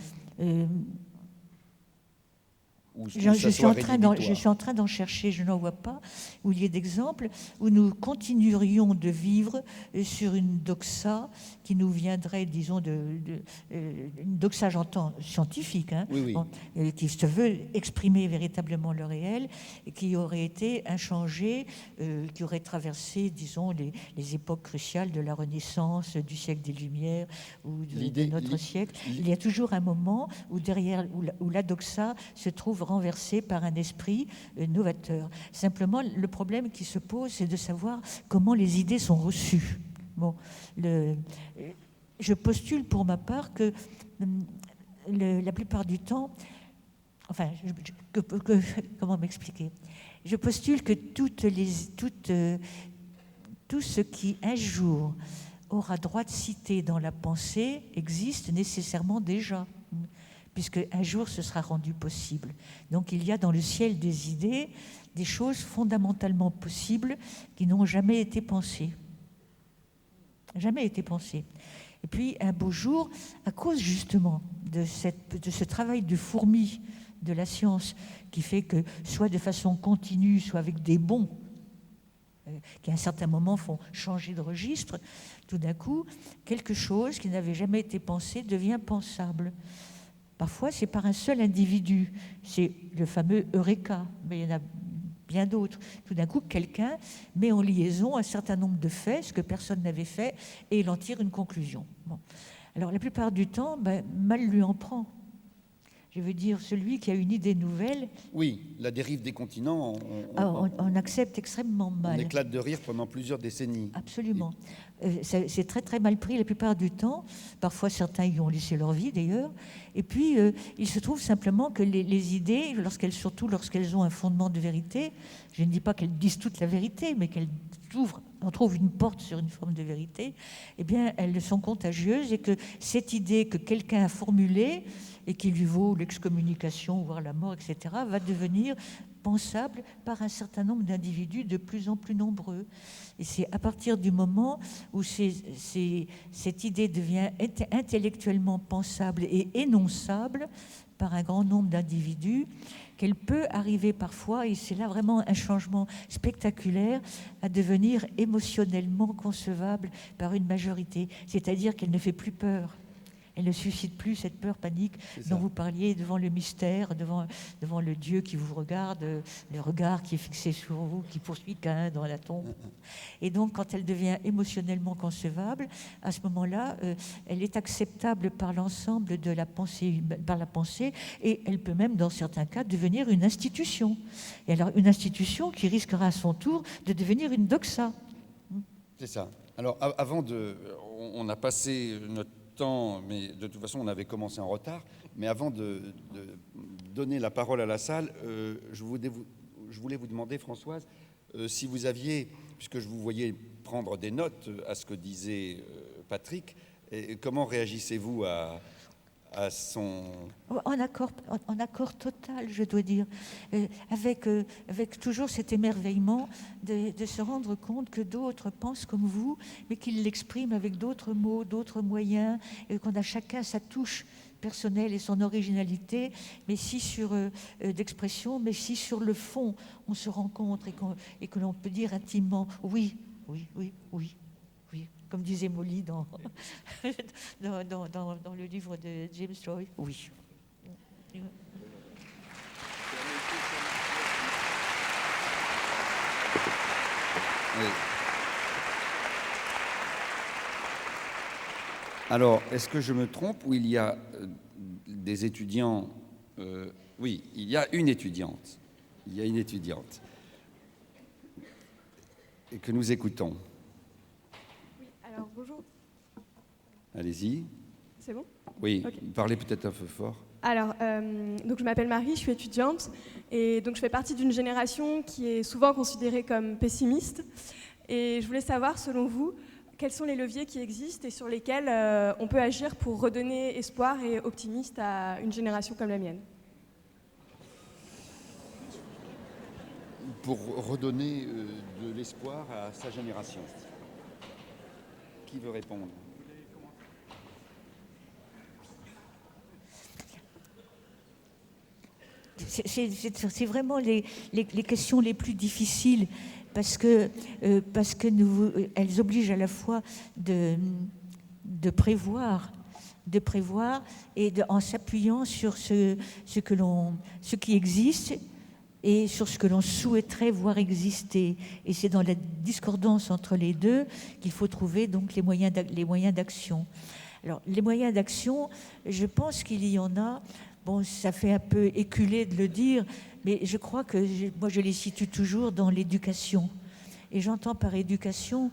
Je suis en train d'en chercher, je n'en vois pas, où il y ait d'exemples où nous continuerions de vivre sur une doxa qui nous viendrait, disons, une doxa, j'entends, scientifique, hein, oui, oui. Bon, qui se veut exprimer véritablement le réel, et qui aurait été inchangé, qui aurait traversé, disons, les époques cruciales de la Renaissance, du siècle des Lumières ou de notre siècle. Il y a toujours un moment où derrière, où la doxa se trouve renversé par un esprit novateur. Simplement, le problème qui se pose, c'est de savoir comment les idées sont reçues. Bon, je postule pour ma part que la plupart du temps, enfin, comment m'expliquer ? Je postule que tout ce qui un jour aura droit de citer dans la pensée existe nécessairement déjà, puisque un jour ce sera rendu possible. Donc il y a dans le ciel des idées des choses fondamentalement possibles qui n'ont jamais été pensées. Jamais été pensées. Et puis un beau jour, à cause justement de ce travail de fourmi de la science, qui fait que soit de façon continue, soit avec des bonds, qui à un certain moment font changer de registre, tout d'un coup, quelque chose qui n'avait jamais été pensé devient pensable. Parfois, c'est par un seul individu. C'est le fameux Eureka, mais il y en a bien d'autres. Tout d'un coup, quelqu'un met en liaison un certain nombre de faits, ce que personne n'avait fait, et il en tire une conclusion. Bon. Alors, la plupart du temps, mal lui en prend. Je veux dire, celui qui a une idée nouvelle... Oui, la dérive des continents... On accepte extrêmement mal. On éclate de rire pendant plusieurs décennies. Absolument. C'est très très mal pris la plupart du temps. Parfois, certains y ont laissé leur vie d'ailleurs. Et puis, il se trouve simplement que les idées, surtout lorsqu'elles ont un fondement de vérité, je ne dis pas qu'elles disent toute la vérité, mais on trouve une porte sur une forme de vérité, eh bien, elles sont contagieuses, et que cette idée que quelqu'un a formulée et qui lui vaut l'excommunication, voire la mort, etc., va devenir pensable par un certain nombre d'individus de plus en plus nombreux. Et c'est à partir du moment où cette idée devient intellectuellement pensable et énonçable par un grand nombre d'individus, qu'elle peut arriver parfois, et c'est là vraiment un changement spectaculaire, à devenir émotionnellement concevable par une majorité. C'est-à-dire qu'elle ne fait plus peur. Elle ne suscite plus cette peur, panique dont vous parliez devant le mystère, devant le Dieu qui vous regarde, le regard qui est fixé sur vous, qui poursuit Caïn dans la tombe. Et donc, quand elle devient émotionnellement concevable, à ce moment-là, elle est acceptable par l'ensemble de la pensée, par la pensée, et elle peut même, dans certains cas, devenir une institution. Et alors, une institution qui risquera à son tour de devenir une doxa. C'est ça. Alors, on a passé notre temps, mais de toute façon, on avait commencé en retard. Mais avant de donner la parole à la salle, je voulais vous demander, Françoise, si vous aviez, puisque je vous voyais prendre des notes à ce que disait Patrick, comment réagissez-vous à son... En accord total, je dois dire, avec toujours cet émerveillement de se rendre compte que d'autres pensent comme vous, mais qu'ils l'expriment avec d'autres mots, d'autres moyens, et qu'on a chacun sa touche personnelle et son originalité, mais si d'expression, mais si sur le fond on se rencontre et que l'on peut dire intimement oui, oui, oui, oui. Comme disait Molly dans le livre de James Joyce. Oui. Oui. Alors, est-ce que je me trompe ou il y a des étudiants oui, il y a une étudiante. Il y a une étudiante. Et que nous écoutons. Alors, bonjour. Allez-y. C'est bon? Oui, okay. Parlez peut-être un peu fort. Alors, donc je m'appelle Marie, je suis étudiante, et donc je fais partie d'une génération qui est souvent considérée comme pessimiste. Et je voulais savoir, selon vous, quels sont les leviers qui existent et sur lesquels on peut agir pour redonner espoir et optimisme à une génération comme la mienne? Pour redonner de l'espoir à sa génération. Qui veut répondre? C'est vraiment les questions les plus difficiles parce que elles obligent à la fois de prévoir et en s'appuyant sur ce qui existe et sur ce que l'on souhaiterait voir exister. Et c'est dans la discordance entre les deux qu'il faut trouver donc les moyens d'action. Alors, les moyens d'action, je pense qu'il y en a. Bon, ça fait un peu éculé de le dire, mais je crois que moi, je les situe toujours dans l'éducation. Et j'entends par éducation,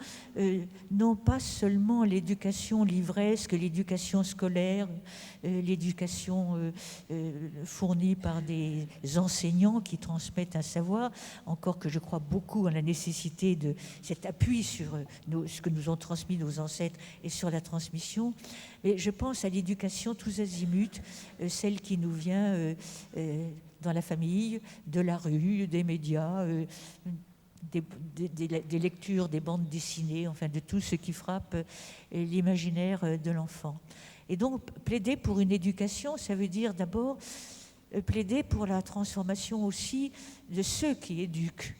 non pas seulement l'éducation livresque, l'éducation scolaire, l'éducation fournie par des enseignants qui transmettent un savoir, encore que je crois beaucoup à la nécessité de cet appui sur ce que nous ont transmis nos ancêtres et sur la transmission. Mais je pense à l'éducation tous azimuts, celle qui nous vient dans la famille, de la rue, des médias, des lectures, des bandes dessinées, enfin de tout ce qui frappe l'imaginaire de l'enfant. Et donc, plaider pour une éducation, ça veut dire d'abord plaider pour la transformation aussi de ceux qui éduquent.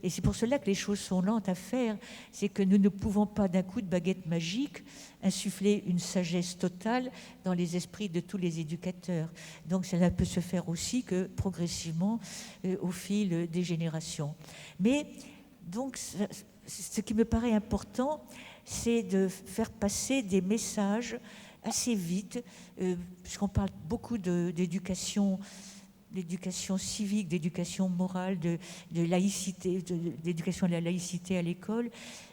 Et c'est pour cela que les choses sont lentes à faire, c'est que nous ne pouvons pas d'un coup de baguette magique insuffler une sagesse totale dans les esprits de tous les éducateurs. Donc cela peut se faire aussi que progressivement au fil des générations. Mais donc ce qui me paraît important, c'est de faire passer des messages assez vite, puisqu'on parle beaucoup d'éducation civique, d'éducation morale, de laïcité, d'éducation à la laïcité à l'école.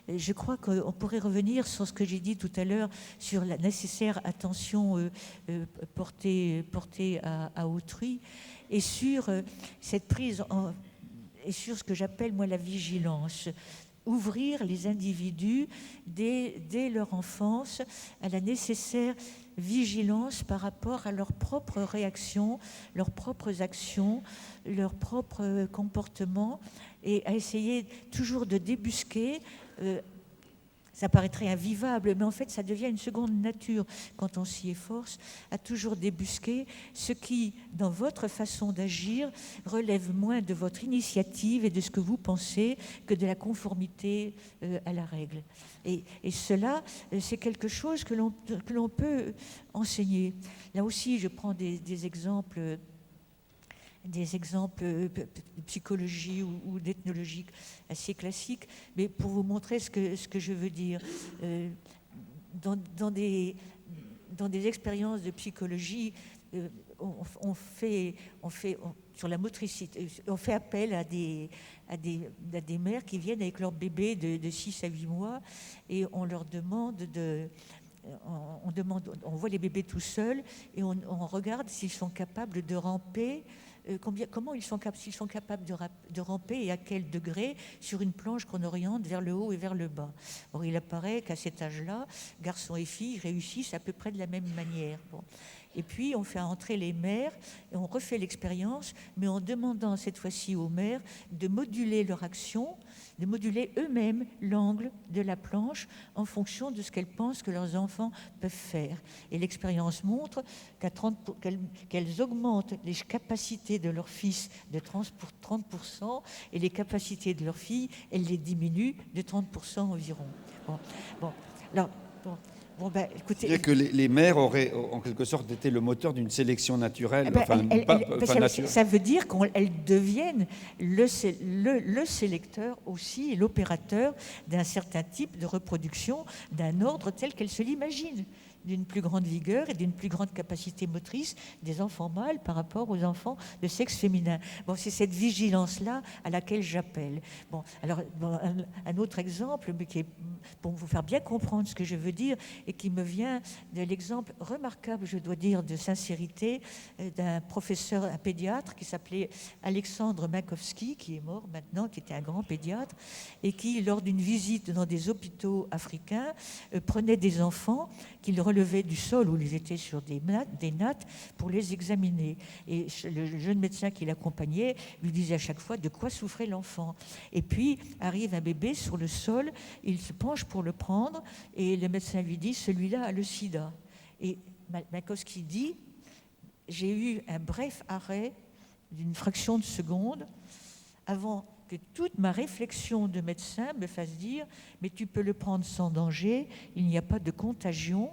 Je crois qu'on pourrait revenir sur ce que j'ai dit tout à l'heure, sur la nécessaire attention portée à autrui, et sur cette prise et sur ce que j'appelle moi la vigilance. Ouvrir les individus dès leur enfance à la nécessaire vigilance par rapport à leurs propres réactions, leurs propres actions, leurs propres comportements, et à essayer toujours de débusquer Ça paraîtrait invivable, mais en fait, ça devient une seconde nature quand on s'y efforce à toujours débusquer ce qui, dans votre façon d'agir, relève moins de votre initiative et de ce que vous pensez que de la conformité à la règle. Et cela, c'est quelque chose que l'on peut enseigner. Là aussi, je prends des exemples de psychologie ou d'ethnologie assez classiques, mais pour vous montrer ce que je veux dire. Dans des expériences de psychologie, on fait sur la motricité, on fait appel à des mères qui viennent avec leur bébé de 6 à 8 mois et on leur demande on voit les bébés tout seuls et on regarde s'ils sont capables de ramper. S'ils sont capables de ramper et à quel degré sur une planche qu'on oriente vers le haut et vers le bas. Or, il apparaît qu'à cet âge-là, garçons et filles réussissent à peu près de la même manière. Bon. Et puis, on fait entrer les mères et on refait l'expérience, mais en demandant cette fois-ci aux mères de moduler leur action, de moduler eux-mêmes l'angle de la planche en fonction de ce qu'elles pensent que leurs enfants peuvent faire. Et l'expérience montre qu'elles augmentent les capacités de leurs fils de 30% et les capacités de leurs filles, elles les diminuent de 30% environ. Écoutez, c'est-à-dire que les mères auraient en quelque sorte été le moteur d'une sélection naturelle. Ça veut dire qu'elles deviennent le sélecteur aussi et l'opérateur d'un certain type de reproduction, d'un ordre tel qu'elles se l'imaginent, d'une plus grande vigueur et d'une plus grande capacité motrice des enfants mâles par rapport aux enfants de sexe féminin. Bon, c'est cette vigilance-là à laquelle j'appelle. Bon, alors, un autre exemple, mais qui est pour vous faire bien comprendre ce que je veux dire, et qui me vient de l'exemple remarquable, je dois dire, de sincérité d'un professeur, un pédiatre qui s'appelait Alexandre Makovsky, qui est mort maintenant, qui était un grand pédiatre, et qui, lors d'une visite dans des hôpitaux africains, prenait des enfants qu'il relevait du sol où ils étaient sur des nattes pour les examiner. Et le jeune médecin qui l'accompagnait lui disait à chaque fois de quoi souffrait l'enfant. Et puis arrive un bébé sur le sol, il se penche pour le prendre et le médecin lui dit celui-là a le sida. Et Makovsky dit j'ai eu un bref arrêt d'une fraction de seconde avant que toute ma réflexion de médecin me fasse dire mais tu peux le prendre sans danger, il n'y a pas de contagion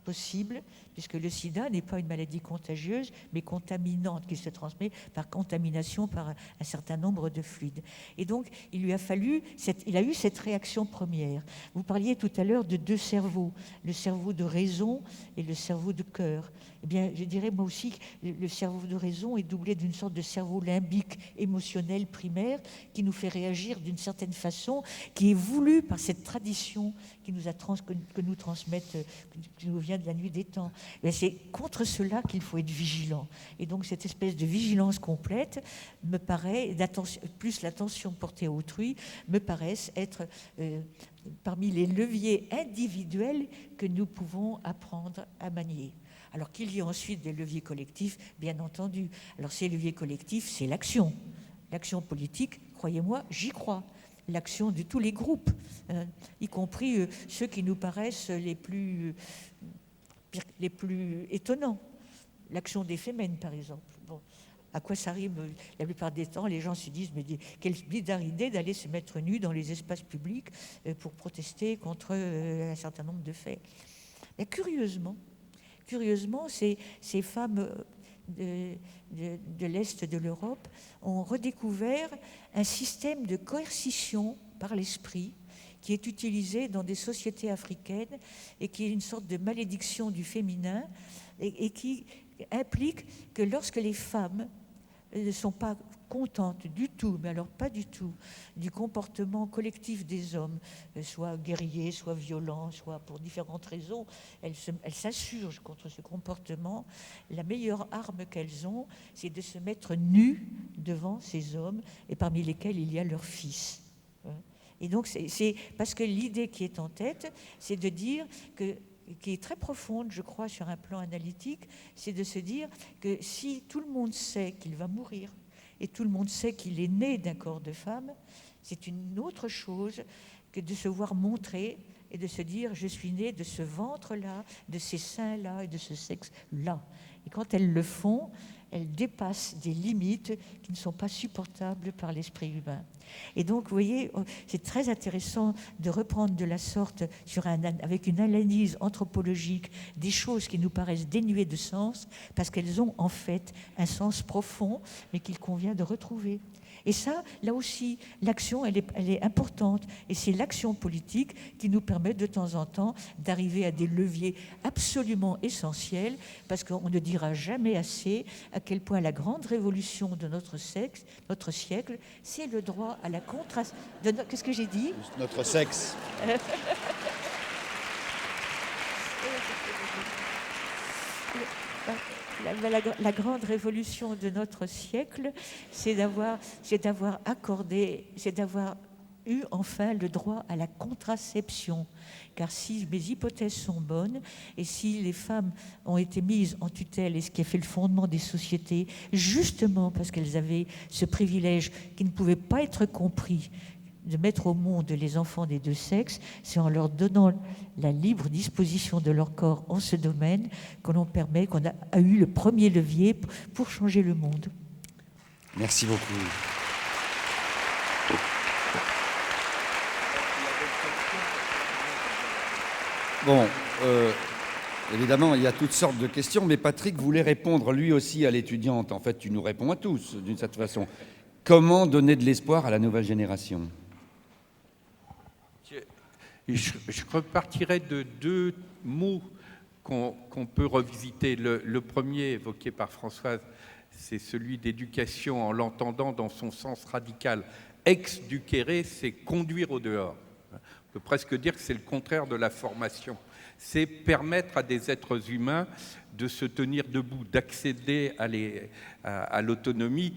possible, puisque le sida n'est pas une maladie contagieuse, mais contaminante, qui se transmet par contamination par un certain nombre de fluides. Et donc, il a eu cette réaction première. Vous parliez tout à l'heure de 2 cerveaux, le cerveau de raison et le cerveau de cœur. Eh bien, je dirais moi aussi que le cerveau de raison est doublé d'une sorte de cerveau limbique émotionnel primaire qui nous fait réagir d'une certaine façon, qui est voulu par cette tradition qui nous que nous transmettent, qui nous vient de la nuit des temps. Mais c'est contre cela qu'il faut être vigilant. Et donc cette espèce de vigilance complète me paraît, plus l'attention portée à autrui, me paraissent être parmi les leviers individuels que nous pouvons apprendre à manier. Alors qu'il y ait ensuite des leviers collectifs, bien entendu. Alors ces leviers collectifs, c'est l'action. L'action politique, croyez-moi, j'y crois. L'action de tous les groupes, y compris ceux qui nous paraissent les plus étonnants. L'action des Femen, par exemple. Bon, à quoi ça rime? La plupart des temps, les gens se disent mais quelle bizarre idée d'aller se mettre nu dans les espaces publics pour protester contre un certain nombre de faits. Mais curieusement, ces femmes de l'Est de l'Europe ont redécouvert un système de coercition par l'esprit qui est utilisé dans des sociétés africaines et qui est une sorte de malédiction du féminin et qui implique que lorsque les femmes ne sont pas contentes du tout, mais alors pas du tout, du comportement collectif des hommes, soit guerriers, soit violents, soit pour différentes raisons, elles s'insurgent contre ce comportement. La meilleure arme qu'elles ont, c'est de se mettre nues devant ces hommes, et parmi lesquels il y a leurs fils. Et donc c'est parce que l'idée qui est en tête, c'est de dire qui est très profonde, je crois, sur un plan analytique, c'est de se dire que si tout le monde sait qu'il va mourir, et tout le monde sait qu'il est né d'un corps de femme, c'est une autre chose que de se voir montrer et de se dire « je suis née de ce ventre-là, de ces seins-là et de ce sexe-là ». Et quand elles le font, elles dépassent des limites qui ne sont pas supportables par l'esprit humain. Et donc, vous voyez, c'est très intéressant de reprendre de la sorte, avec une analyse anthropologique, des choses qui nous paraissent dénuées de sens, parce qu'elles ont en fait un sens profond, mais qu'il convient de retrouver. Et ça, là aussi, l'action, elle est importante. Et c'est l'action politique qui nous permet de temps en temps d'arriver à des leviers absolument essentiels, parce qu'on ne dira jamais assez à quel point la grande révolution de notre siècle, c'est le droit à la contraste. Qu'est-ce que j'ai dit ? Notre sexe. La grande révolution de notre siècle, c'est d'avoir eu enfin le droit à la contraception. Car si mes hypothèses sont bonnes, et si les femmes ont été mises en tutelle, et ce qui a fait le fondement des sociétés, justement parce qu'elles avaient ce privilège qui ne pouvait pas être compris, de mettre au monde les enfants des deux sexes, c'est en leur donnant la libre disposition de leur corps en ce domaine qu'on a eu le premier levier pour changer le monde. Merci beaucoup. Bon, évidemment, il y a toutes sortes de questions, mais Patrick voulait répondre lui aussi à l'étudiante. En fait, tu nous réponds à tous, d'une certaine façon. Comment donner de l'espoir à la nouvelle génération ? Je repartirai de deux mots qu'on peut revisiter. Le premier, évoqué par Françoise, c'est celui d'éducation en l'entendant dans son sens radical. Exducere, c'est conduire au dehors. On peut presque dire que c'est le contraire de la formation. C'est permettre à des êtres humains de se tenir debout, d'accéder à l'autonomie.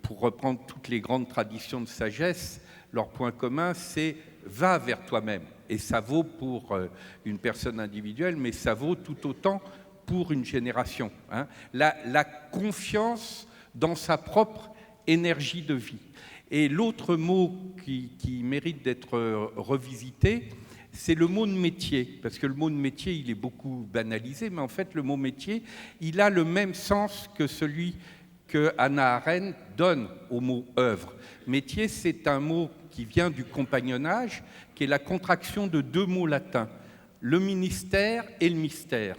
Pour reprendre toutes les grandes traditions de sagesse, leur point commun, c'est va vers toi-même. Et ça vaut pour une personne individuelle, mais ça vaut tout autant pour une génération. La confiance dans sa propre énergie de vie. Et l'autre mot qui mérite d'être revisité, c'est le mot de métier. Parce que le mot de métier, il est beaucoup banalisé, mais en fait, le mot métier, il a le même sens que celui que Hannah Arendt donne au mot œuvre. Métier, c'est un mot qui vient du compagnonnage, qui est la contraction de deux mots latins, le ministère et le mystère.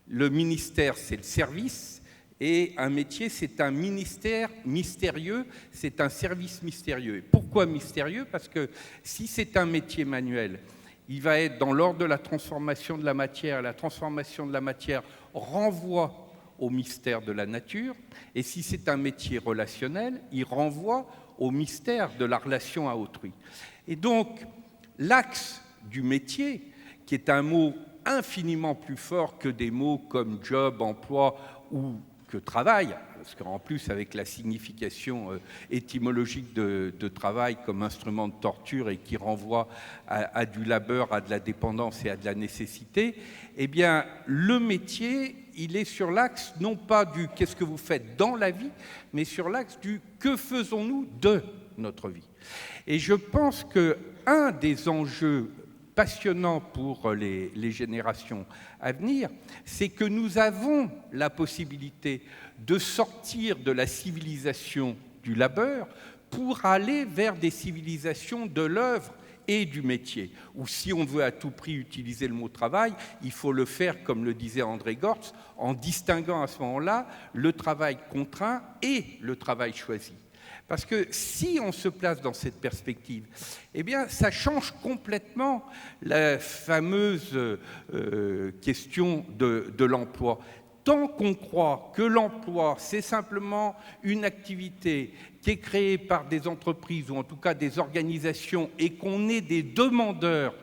Le ministère, c'est le service, et un métier, c'est un ministère mystérieux, c'est un service mystérieux. Et pourquoi mystérieux ? Parce que si c'est un métier manuel, il va être dans l'ordre de la transformation de la matière. La transformation de la matière renvoie au mystère de la nature, et si c'est un métier relationnel, il renvoie au mystère de la relation à autrui. Et donc, l'axe du métier, qui est un mot infiniment plus fort que des mots comme job, emploi ou que travail, parce qu'en plus, avec la signification étymologique de travail comme instrument de torture et qui renvoie à du labeur, à de la dépendance et à de la nécessité, eh bien, le métier, il est sur l'axe, non pas du « qu'est-ce que vous faites dans la vie », mais sur l'axe du « que faisons-nous de notre vie ». Et je pense qu'un des enjeux passionnants pour les générations à venir, c'est que nous avons la possibilité de sortir de la civilisation du labeur pour aller vers des civilisations de l'œuvre et du métier. Ou si on veut à tout prix utiliser le mot travail, il faut le faire, comme le disait André Gortz, en distinguant à ce moment-là le travail contraint et le travail choisi. Parce que si on se place dans cette perspective, eh bien, ça change complètement la fameuse question de l'emploi. Tant qu'on croit que l'emploi, c'est simplement une activité qui est créée par des entreprises ou en tout cas des organisations et qu'on est des demandeurs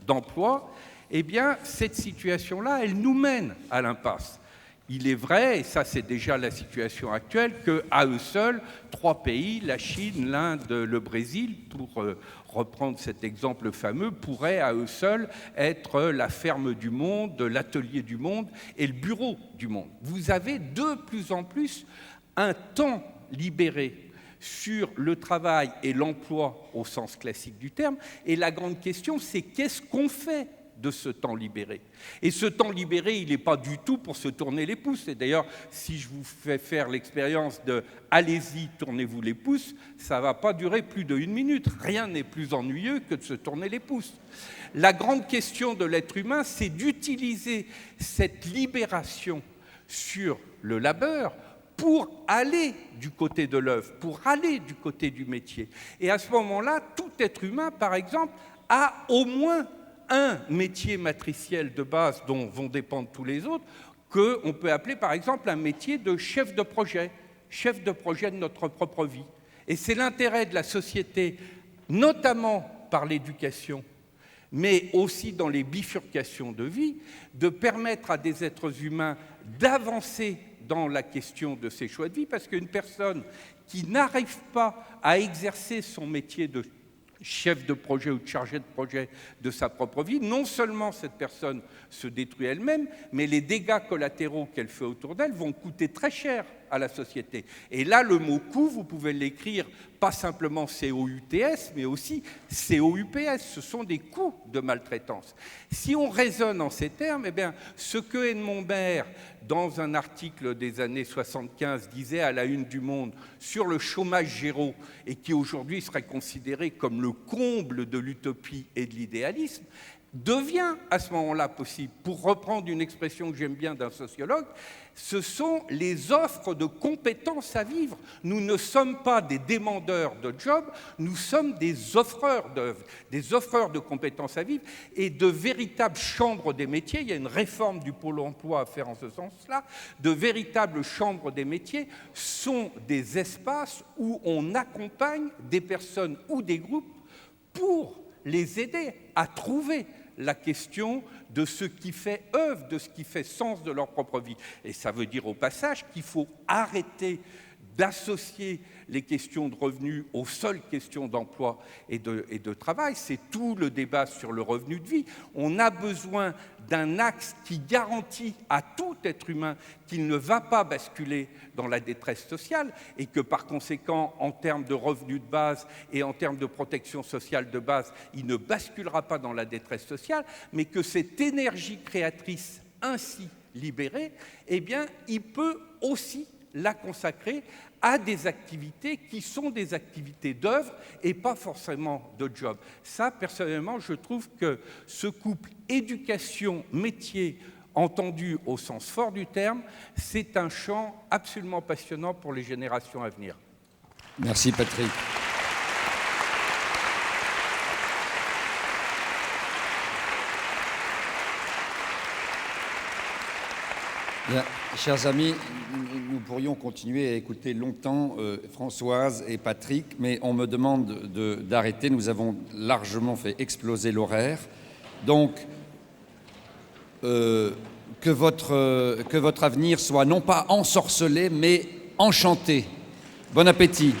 d'emploi, eh bien, cette situation-là, elle nous mène à l'impasse. Il est vrai, et ça c'est déjà la situation actuelle, qu'à eux seuls, 3 pays, la Chine, l'Inde, le Brésil, pour reprendre cet exemple fameux, pourraient à eux seuls être la ferme du monde, l'atelier du monde et le bureau du monde. Vous avez de plus en plus un temps libéré sur le travail et l'emploi au sens classique du terme. Et la grande question, c'est qu'est-ce qu'on fait de ce temps libéré? Et ce temps libéré, il n'est pas du tout pour se tourner les pouces. Et d'ailleurs, si je vous fais faire l'expérience de « allez-y, tournez-vous les pouces », ça ne va pas durer plus d'1 minute. Rien n'est plus ennuyeux que de se tourner les pouces. La grande question de l'être humain, c'est d'utiliser cette libération sur le labeur pour aller du côté de l'œuvre, pour aller du côté du métier. Et à ce moment-là, tout être humain, par exemple, a au moins un métier matriciel de base dont vont dépendre tous les autres, qu'on peut appeler par exemple un métier de chef de projet de notre propre vie. Et c'est l'intérêt de la société, notamment par l'éducation, mais aussi dans les bifurcations de vie, de permettre à des êtres humains d'avancer dans la question de ses choix de vie, parce qu'une personne qui n'arrive pas à exercer son métier de chef de projet ou de chargé de projet de sa propre vie, non seulement cette personne se détruit elle-même, mais les dégâts collatéraux qu'elle fait autour d'elle vont coûter très cher à la société. Et là, le mot « coût », vous pouvez l'écrire pas simplement COUTS, mais aussi COUPS. Ce sont des coûts de maltraitance. Si on raisonne en ces termes, eh bien, ce que Edmond Baird, dans un article des années 75, disait à la une du Monde sur le chômage zéro, et qui aujourd'hui serait considéré comme le comble de l'utopie et de l'idéalisme, devient à ce moment-là possible. Pour reprendre une expression que j'aime bien d'un sociologue, ce sont les offres de compétences à vivre. Nous ne sommes pas des demandeurs de jobs, nous sommes des offreurs d'œuvres, des offreurs de compétences à vivre et de véritables chambres des métiers. Il y a une réforme du Pôle emploi à faire en ce sens-là. De véritables chambres des métiers sont des espaces où on accompagne des personnes ou des groupes pour les aider à trouver la question de ce qui fait œuvre, de ce qui fait sens de leur propre vie. Et ça veut dire au passage qu'il faut arrêter d'associer les questions de revenus aux seules questions d'emploi et de travail. C'est tout le débat sur le revenu de vie. On a besoin d'un axe qui garantit à tout être humain qu'il ne va pas basculer dans la détresse sociale et que par conséquent, en termes de revenus de base et en termes de protection sociale de base, il ne basculera pas dans la détresse sociale, mais que cette énergie créatrice ainsi libérée, eh bien, il peut aussi la consacrer à des activités qui sont des activités d'œuvre et pas forcément de job. Ça, personnellement, je trouve que ce couple éducation-métier, entendu au sens fort du terme, c'est un champ absolument passionnant pour les générations à venir. Merci Patrick. Bien, chers amis, nous pourrions continuer à écouter longtemps Françoise et Patrick, mais on me demande d'arrêter. Nous avons largement fait exploser l'horaire. Donc, que votre avenir soit non pas ensorcelé, mais enchanté. Bon appétit.